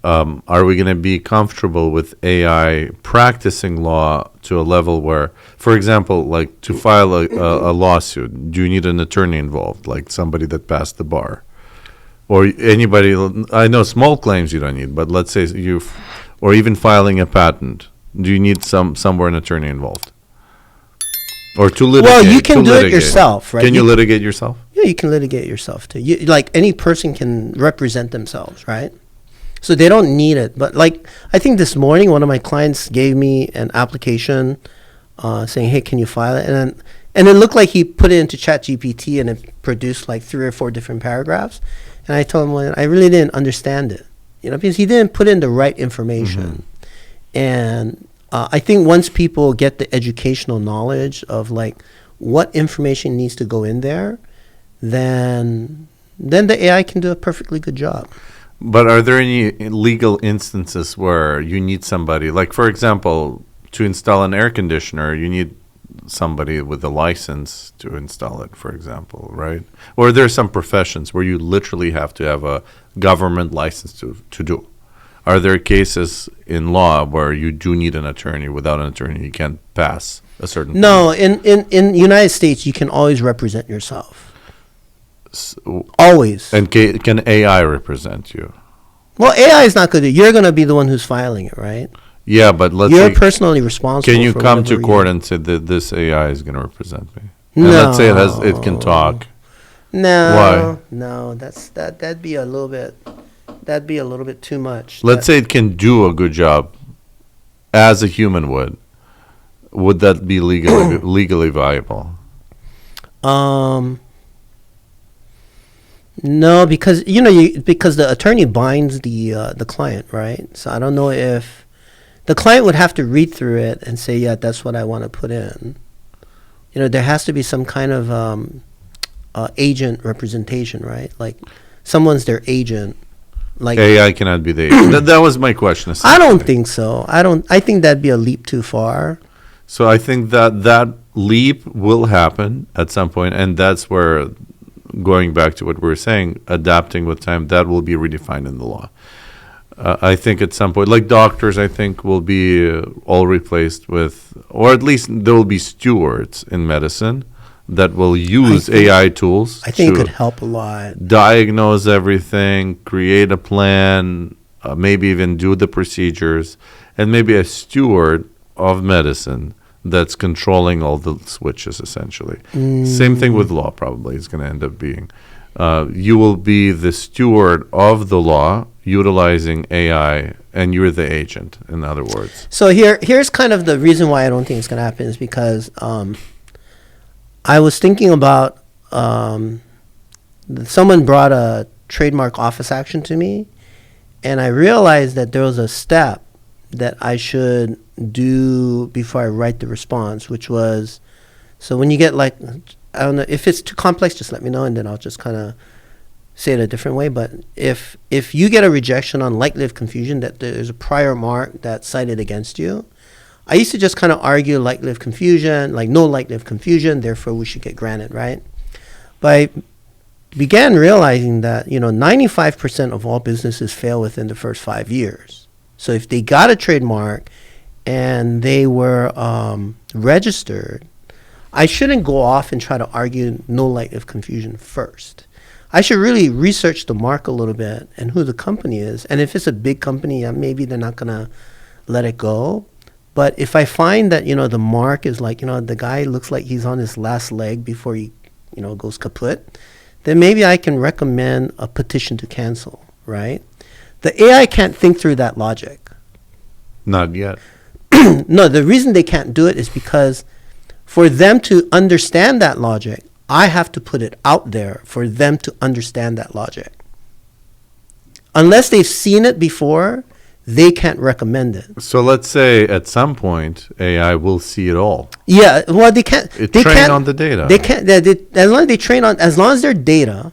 A: are we going to be comfortable with AI practicing law to a level where, for example, like to file a lawsuit, do you need an attorney involved, like somebody that passed the bar? Or anybody, I know small claims you don't need, but let's say or even filing a patent, do you need somewhere an attorney involved? Or to litigate?
B: Well, you can do it yourself, right?
A: Can you litigate yourself?
B: Yeah, you can litigate yourself too. Like any person can represent themselves, right? So they don't need it. But like, I think this morning one of my clients gave me an application saying, hey, can you file it? And it looked like he put it into ChatGPT and it produced like 3 or 4 different paragraphs. And I told him, well, I really didn't understand it, because he didn't put in the right information. Mm-hmm. And I think once people get the educational knowledge of like what information needs to go in there, then the AI can do a perfectly good job.
A: But are there any legal instances where you need somebody, like for example, to install an air conditioner, you need somebody with a license to install it, for example, right? Or there are some professions where you literally have to have a government license to do. Are there cases in law where you do need an attorney? Without an attorney, you can't pass a certain
B: No, in the United States, you can always represent yourself. Always.
A: And can AI represent you?
B: Well, AI is not good. You're going to be the one who's filing it, right?
A: Yeah, but
B: you're personally responsible.
A: Can you come to court and say that this AI is going to represent me? And
B: no.
A: let's say it can talk.
B: No.
A: Why?
B: No, that'd be a little bit too much.
A: Let's say it can do a good job as a human would. Would that be legally viable?
B: No, because because the attorney binds the client, right? So I don't know if the client would have to read through it and say, yeah, that's what I want to put in. There has to be some kind of agent representation, right? Like someone's their agent. Like
A: AI cannot be the agent. that was my question.
B: I don't think so. I think that'd be a leap too far.
A: So I think that leap will happen at some point, and that's where, going back to what we were saying, adapting with time, that will be redefined in the law. I think at some point, like doctors, I think will be all replaced with, or at least there will be stewards in medicine that will use AI tools.
B: I think it could help a lot.
A: Diagnose everything, create a plan, maybe even do the procedures, and maybe a steward of medicine that's controlling all the switches, essentially. Same thing with law, probably, is going to end up being. You will be the steward of the law, utilizing AI, and you're the agent, in other words.
B: So here's kind of the reason why I don't think it's going to happen is because I was thinking about someone brought a trademark office action to me, and I realized that there was a step that I should do before I write the response, which was, so when you get like, I don't know, if it's too complex, just let me know, and then I'll just kind of say it a different way. But if you get a rejection on likelihood of confusion, that there's a prior mark that's cited against you, I used to just kind of argue likelihood of confusion, like no likelihood of confusion, therefore we should get granted, right? But I began realizing that 95% of all businesses fail within the first 5 years. So if they got a trademark and they were registered, I shouldn't go off and try to argue no likelihood of confusion first. I should really research the mark a little bit and who the company is. And if it's a big company, maybe they're not going to let it go. But if I find that, the mark is like, the guy looks like he's on his last leg before he, goes kaput, then maybe I can recommend a petition to cancel, right? The AI can't think through that logic.
A: Not yet.
B: No, the reason they can't do it is because For them to understand that logic, I have to put it out there for them to understand that logic. Unless they've seen it before, they can't recommend it.
A: So let's say at some point AI will see it all.
B: Yeah, well, they can't. They
A: train
B: can't,
A: on the data.
B: They can't. As long as they train on, as long as they're data.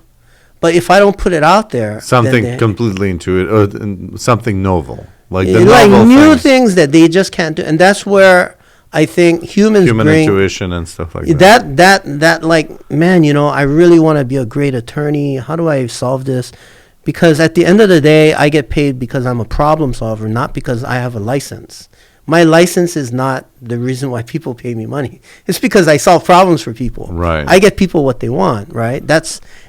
B: But if I don't put it out there,
A: Something completely intuitive, or something novel, like the
B: like
A: novel
B: new things that they just can't do, and that's where I think humans
A: human
B: bring
A: intuition and stuff like that.
B: That like, man, I really want to be a great attorney. How do I solve this? Because at the end of the day, I get paid because I'm a problem solver, not because I have a license. My license is not the reason why people pay me money. It's because I solve problems for people.
A: Right.
B: I get people what they want, right?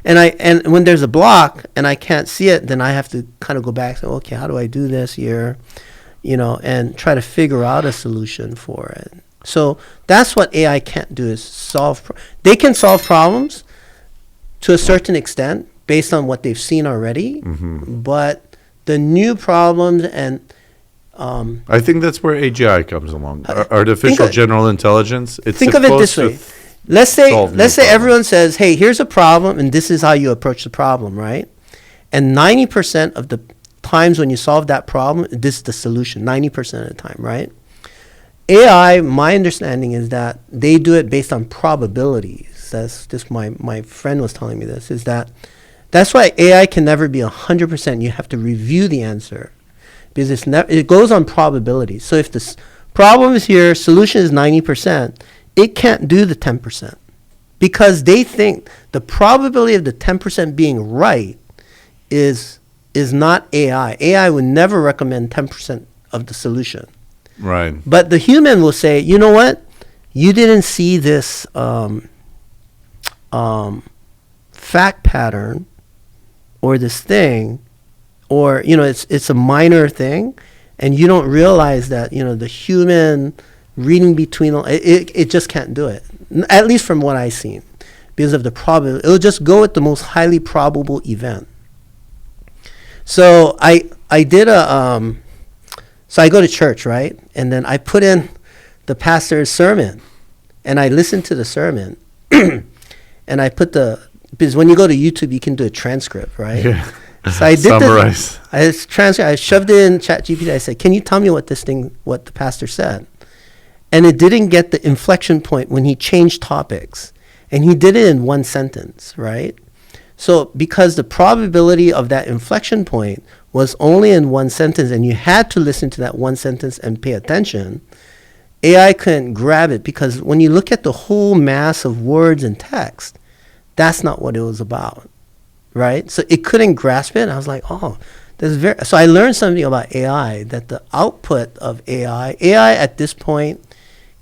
B: And when there's a block and I can't see it, then I have to kind of go back and say, okay, how do I do this here? And try to figure out a solution for it. So that's what AI can't do, is solve. They can solve problems to a certain extent based on what they've seen already, but the new problems and
A: I think that's where AGI comes along. Artificial general intelligence.
B: Think of it this way. Let's say everyone says, hey, here's a problem, and this is how you approach the problem, right? And 90% of the times when you solve that problem, this is the solution, 90% of the time, right? AI, my understanding is that they do it based on probabilities. That's just my friend was telling me this, is that's why AI can never be 100%. You have to review the answer. Because it goes on probability. So if the problem is here, solution is 90%, it can't do the 10%. Because they think the probability of the 10% being right is not AI. AI would never recommend 10% of the solution.
A: Right.
B: But the human will say, you know what? You didn't see this fact pattern or this thing, or it's a minor thing, and you don't realize that the human reading between it just can't do it, at least from what I've seen, because of the probability. It'll just go with the most highly probable event. So I did so I go to church, right, and then I put in the pastor's sermon, and I listened to the sermon, and I put because when you go to YouTube you can do a transcript, right?
A: Yeah.
B: So I did
A: summarize.
B: I shoved it in ChatGPT. I said, "Can you tell me what the pastor said?" And it didn't get the inflection point when he changed topics, and he did it in one sentence, right? So because the probability of that inflection point was only in one sentence, and you had to listen to that one sentence and pay attention, AI couldn't grab it, because when you look at the whole mass of words and text, that's not what it was about. Right? So it couldn't grasp it. I was like, oh, so I learned something about AI, that the output of AI at this point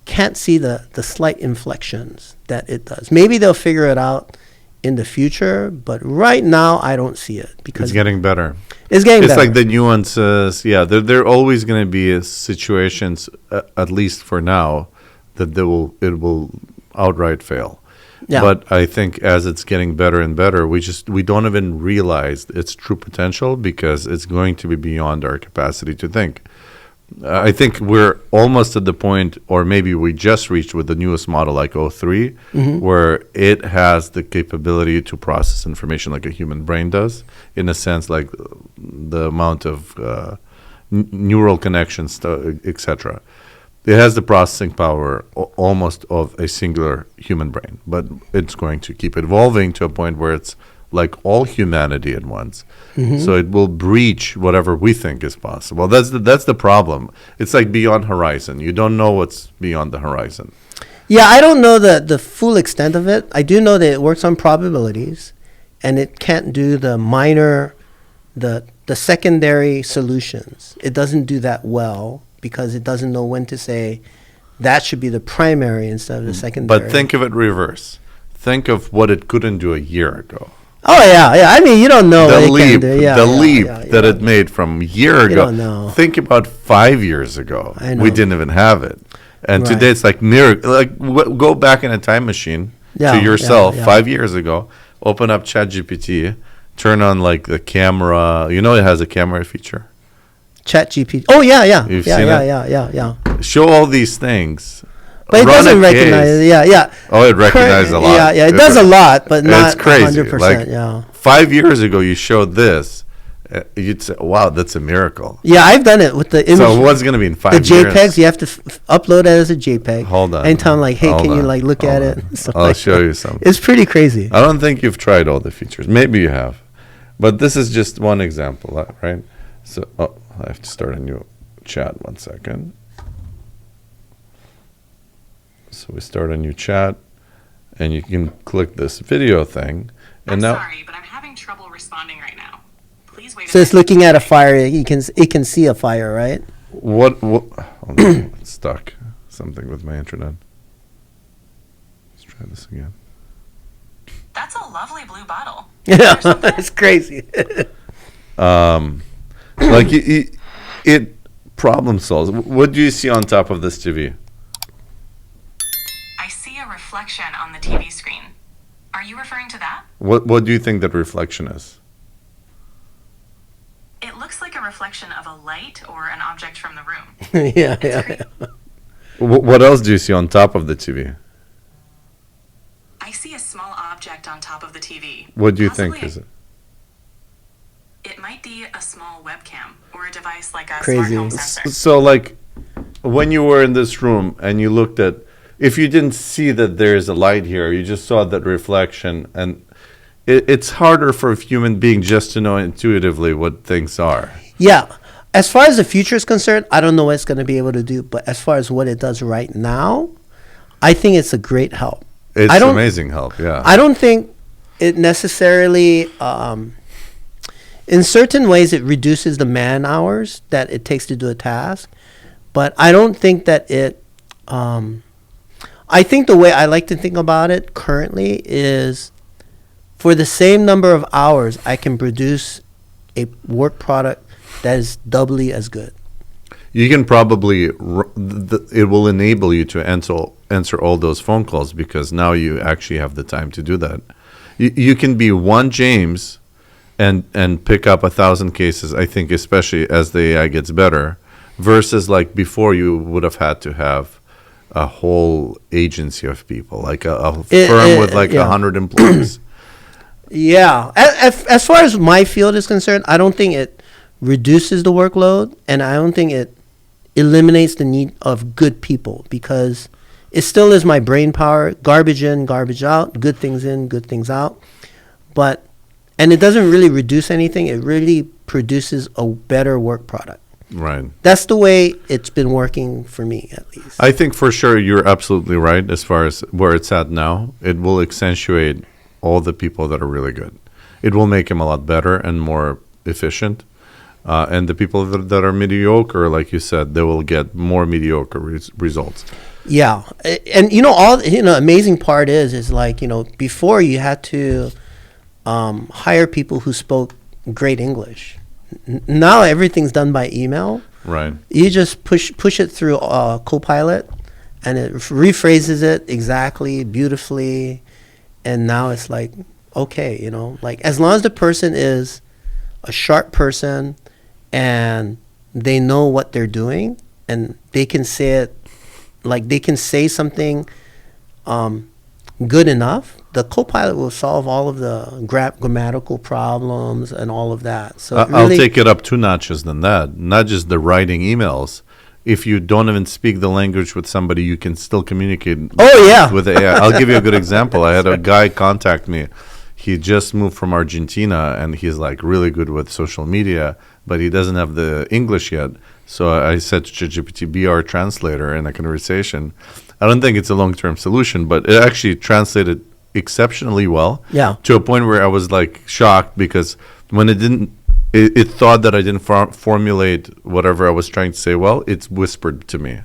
B: can't see the slight inflections that it does. Maybe they'll figure it out in the future, but right now I don't see it, because
A: it's getting better.
B: It's getting better.
A: It's like the nuances. Yeah, there are always going to be situations, at least for now, that it will outright fail. Yeah. But I think as it's getting better and better, we don't even realize its true potential, because it's going to be beyond our capacity to think. I think we're almost at the point, or maybe we just reached with the newest model like O3, where it has the capability to process information like a human brain does, in a sense, like the amount of neural connections, etc. It has the processing power almost of a singular human brain, but it's going to keep evolving to a point where it's like all humanity at once. So it will breach whatever we think is possible. That's the problem. It's like beyond horizon. You don't know what's beyond the horizon.
B: Yeah, I don't know the full extent of it. I do know that it works on probabilities, and it can't do the minor, the secondary solutions. It doesn't do that well, because it doesn't know when to say that should be the primary instead of the secondary.
A: But think of it reverse. Think of what it couldn't do a year ago.
B: Oh, yeah. I mean, you don't know
A: the
B: what
A: leap,
B: it can do. Yeah,
A: the leap that it made from a year ago.
B: You don't know.
A: Think about 5 years ago.
B: I know.
A: We didn't even have it. And today it's like miracle. Like go back in a time machine to yourself 5 years ago, open up ChatGPT, turn on like the camera. You know it has a camera feature.
B: ChatGPT. Oh, yeah.
A: You've seen it?
B: Yeah.
A: Show all these things
B: But it
A: run
B: doesn't
A: a
B: recognize
A: case.
B: it. Yeah, yeah.
A: Oh, it recognizes a lot.
B: Yeah, yeah. It does a lot, but not
A: It's crazy.
B: 100%.
A: Like
B: Yeah.
A: 5 years ago, you showed this. You'd say, "Wow, that's a miracle."
B: Yeah, I've done it with the image.
A: So what's going to be in 5
B: the
A: years?
B: JPEGs, you have to upload it as a JPEG.
A: Hold on.
B: And tell them like, hey,
A: Hold
B: can you
A: on.
B: like look
A: Hold
B: at
A: on.
B: it? Stuff
A: I'll
B: like
A: show
B: that.
A: you something.
B: It's pretty crazy.
A: I don't think you've tried all the features. Maybe you have, but this is just one example, right? So I have to start a new chat. 1 second. So we start a new chat, and you can click this video thing, and
C: I'm
A: now.
C: sorry, but I'm having trouble responding right now. Please wait.
B: So it's looking at a fire. It can see a fire, right?
A: What oh no, it's stuck. Something with my internet. Let's try this again.
C: That's a lovely blue bottle.
B: Yeah, it's crazy.
A: Like it problem solves. What do you see on top of this TV?
C: I see a reflection on the TV screen. Are you referring to that?
A: What do you think that reflection is?
C: It looks like a reflection of a light or an object from the room.
B: Yeah,
C: It's
B: yeah.
C: creepy.
A: What else do you see on top of the TV?
C: I see a small object on top of the TV.
A: What do you think
C: Possibly
A: is it?
C: It might be a small webcam or a device like a
B: Crazy.
C: smart home sensor.
A: So like when you were in this room and you looked at, if you didn't see that there's a light here, you just saw that reflection, and it's harder for a human being just to know intuitively what things are.
B: Yeah. As far as the future is concerned, I don't know what it's going to be able to do. But as far as what it does right now, I think it's a great help.
A: It's
B: I don't-
A: amazing help, yeah.
B: I don't think it necessarily, in certain ways, it reduces the man hours that it takes to do a task. But I don't think that it, I think the way I like to think about it currently is for the same number of hours, I can produce a work product that is doubly as good.
A: You can probably, it will enable you to answer all those phone calls because now you actually have the time to do that. You can be one James and pick up 1,000 cases, I think, especially as the AI gets better, versus like before you would have had to have a whole agency of people, like a firm with like
B: yeah.
A: 100 employees.
B: Yeah. As far as my field is concerned, I don't think it reduces the workload, and I don't think it eliminates the need of good people, because it still is my brain power, garbage in, garbage out, good things in, good things out. And it doesn't really reduce anything. It really produces a better work product.
A: Right.
B: That's the way it's been working for me, at least.
A: I think for sure you're absolutely right as far as where it's at now. It will accentuate all the people that are really good. It will make them a lot better and more efficient. And the people that are mediocre, like you said, they will get more mediocre results.
B: Yeah. And, amazing part is like, before you had to hire people who spoke great English. Now everything's done by email.
A: Right.
B: You just push it through Copilot, and it rephrases it exactly, beautifully, and now it's like, okay, like as long as the person is a sharp person and they know what they're doing and they can say it, like they can say something good enough, the Copilot will solve all of the grammatical problems and all of that. So
A: I'll take it up 2 notches than that. Not just the writing emails. If you don't even speak the language with somebody, you can still communicate with the AI. I'll give you a good example. I had a guy contact me. He just moved from Argentina, and he's like really good with social media, but he doesn't have the English yet. So I said to ChatGPT, be our translator in a conversation. I don't think it's a long-term solution, but it actually translated exceptionally well.
B: Yeah.
A: To a point where I was like shocked, because when it thought that I didn't formulate whatever I was trying to say well, it's whispered to me.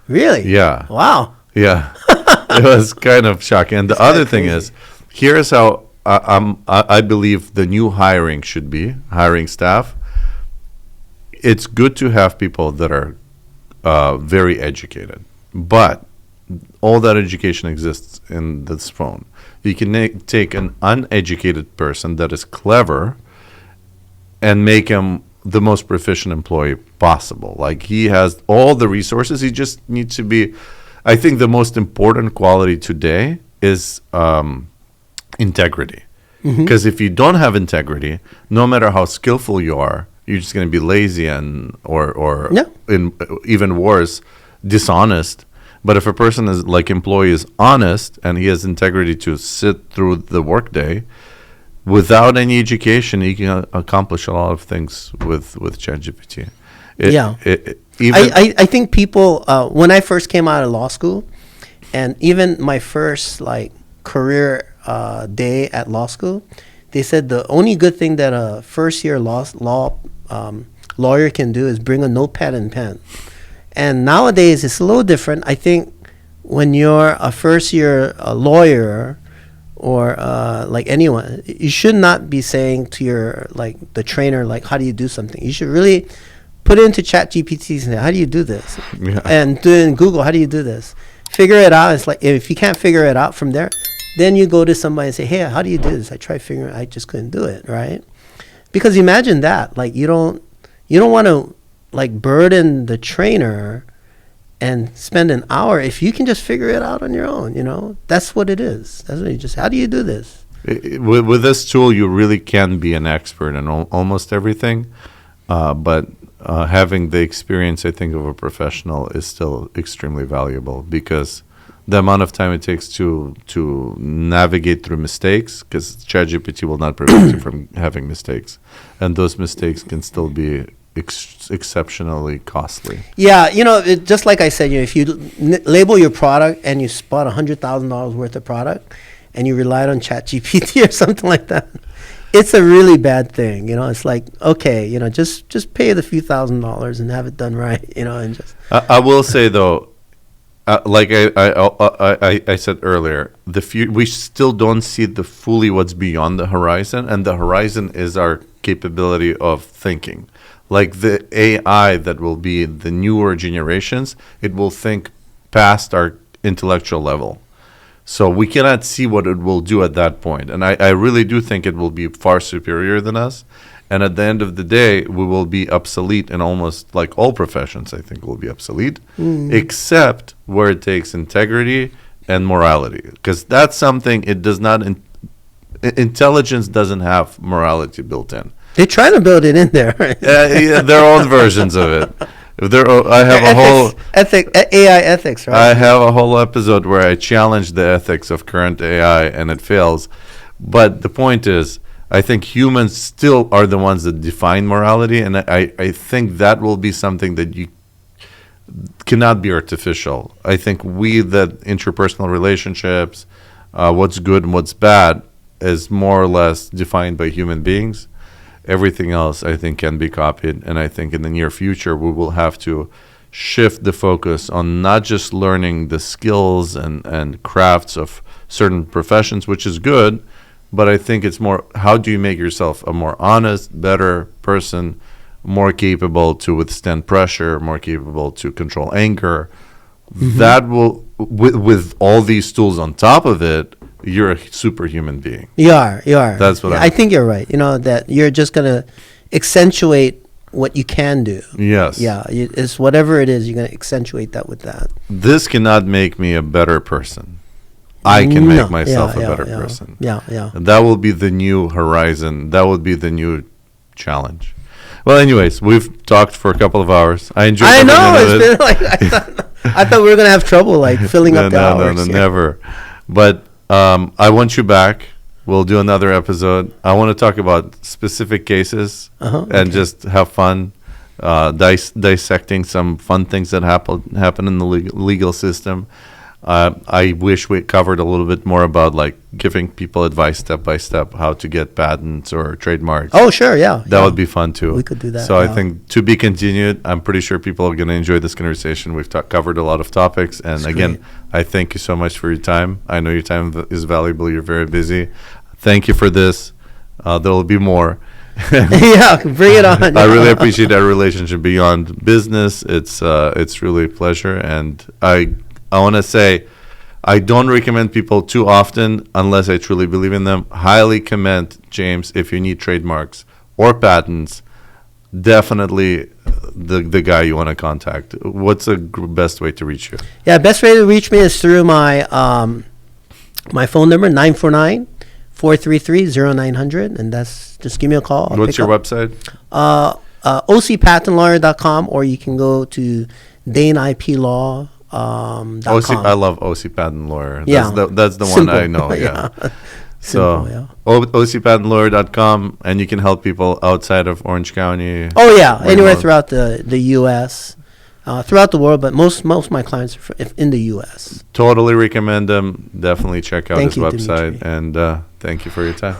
B: Really?
A: Yeah.
B: Wow.
A: Yeah. It was kind of shocking. And the other thing is, here's how I believe the new hiring should be, hiring staff. It's good to have people that are very educated, but all that education exists in this phone. You can take an uneducated person that is clever and make him the most proficient employee possible. Like, he has all the resources. He just needs to be I think the most important quality today is integrity. Because if you don't have integrity, no matter how skillful you are, you're just going to be lazy and or
B: Yeah.
A: even worse, dishonest. But if a person is like employee is honest and he has integrity to sit through the workday, without any education, he can accomplish a lot of things with ChatGPT.
B: I think people, when I first came out of law school, and even my first like career day at law school, they said the only good thing that a first year lawyer can do is bring a notepad and pen. And nowadays it's a little different. I think when you're a first year lawyer or like anyone, you should not be saying to your like the trainer like how do you do something. You should really put it into ChatGPT and say how do you do this, and do it in Google. How do you do this? Figure it out. It's like if you can't figure it out from there, then you go to somebody and say, hey, how do you do this? I tried figuring it, I just couldn't do it, right? Because imagine that. Like you don't want to like burden the trainer and spend an hour if you can just figure it out on your own, you know? That's what it is. That's what you just, how do you do this?
A: With this tool, you really can be an expert in almost everything, but having the experience, I think, of a professional is still extremely valuable because the amount of time it takes to navigate through mistakes, because ChatGPT will not prevent you from having mistakes, and those mistakes can still be exceptionally costly.
B: Yeah, you know, just like I said, you know, if you label your product and you spot $100,000 worth of product, and you relied on ChatGPT or something like that, it's a really bad thing. You know, it's like, okay, you know, just pay the few $1,000s and have it done right. You know, and just.
A: I will say though. Like I said earlier, we still don't see the fully what's beyond the horizon, and the horizon is our capability of thinking. Like the AI that will be the newer generations, it will think past our intellectual level. So we cannot see what it will do at that point. And I really do think it will be far superior than us. And at the end of the day, we will be obsolete in almost like all professions, I think will be obsolete, except where it takes integrity and morality. Because that's something it does not, intelligence doesn't have morality built in.
B: They're trying to build it in there.
A: Yeah, their own versions of it. I have a whole
B: AI ethics, right?
A: I have a whole episode where I challenge the ethics of current AI, and it fails. But the point is, I think humans still are the ones that define morality, and I think that will be something that you cannot be artificial. I think that interpersonal relationships, what's good and what's bad, is more or less defined by human beings. Everything else, I think, can be copied, and I think in the near future we will have to shift the focus on not just learning the skills and crafts of certain professions, which is good, but I think it's more, how do you make yourself a more honest, better person, more capable to withstand pressure, more capable to control anger. That will, with all these tools on top of it, you're a superhuman being.
B: You are.
A: That's what
B: I think you're right. You know, that you're just going to accentuate what you can do.
A: Yes.
B: Yeah, it's whatever it is, you're going to accentuate that with that.
A: This cannot make me a better person. I can make myself a better person.
B: Yeah.
A: And that will be the new horizon. That will be the new challenge. Well, anyways, we've talked for a couple of hours. I enjoyed
B: I know. It's
A: it.
B: been like, I thought we were going to have trouble like filling up the hours.
A: No, never. But I want you back. We'll do another episode. I want to talk about specific cases and just have fun dissecting some fun things that happen in the legal system. I wish we covered a little bit more about like giving people advice step by step how to get patents or trademarks.
B: Oh, sure, yeah.
A: That would be fun too.
B: We could do that.
A: So I think to be continued. I'm pretty sure people are going to enjoy this conversation. We've covered a lot of topics. And
B: That's
A: again,
B: great.
A: I thank you so much for your time. I know your time is valuable. You're very busy. Thank you for this. There will be more.
B: Yeah, bring it on.
A: I really appreciate our relationship beyond business. It's really a pleasure. And I want to say, I don't recommend people too often unless I truly believe in them. Highly commend James if you need trademarks or patents. Definitely the guy you want to contact, what's the best way to reach you?
B: Yeah, best way to reach me is through my my phone number, 949-433-0900, and that's just give me a call. I'll
A: What's
B: pick
A: your
B: up.
A: website?
B: OCPatentLawyer.com, or you can go to DaneIPLaw.
A: OC, I love OC Patent Lawyer.
B: Yeah.
A: That's the one
B: Simple.
A: I know. Yeah.
B: Simple,
A: So
B: yeah.
A: OCPatentLawyer.com, and you can help people outside of Orange County.
B: Oh yeah, anywhere
A: remote.
B: throughout the U.S., throughout the world, but most of my clients are in the U.S.
A: Totally recommend them. Definitely check out
B: Thank
A: his
B: you,
A: website,
B: Dimitri.
A: and thank you for your time.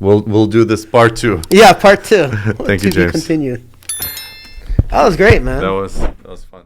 A: We'll do this part 2.
B: Yeah, part 2.
A: Thank you,
B: To be
A: James.
B: continued. That was great, man.
A: That was fun.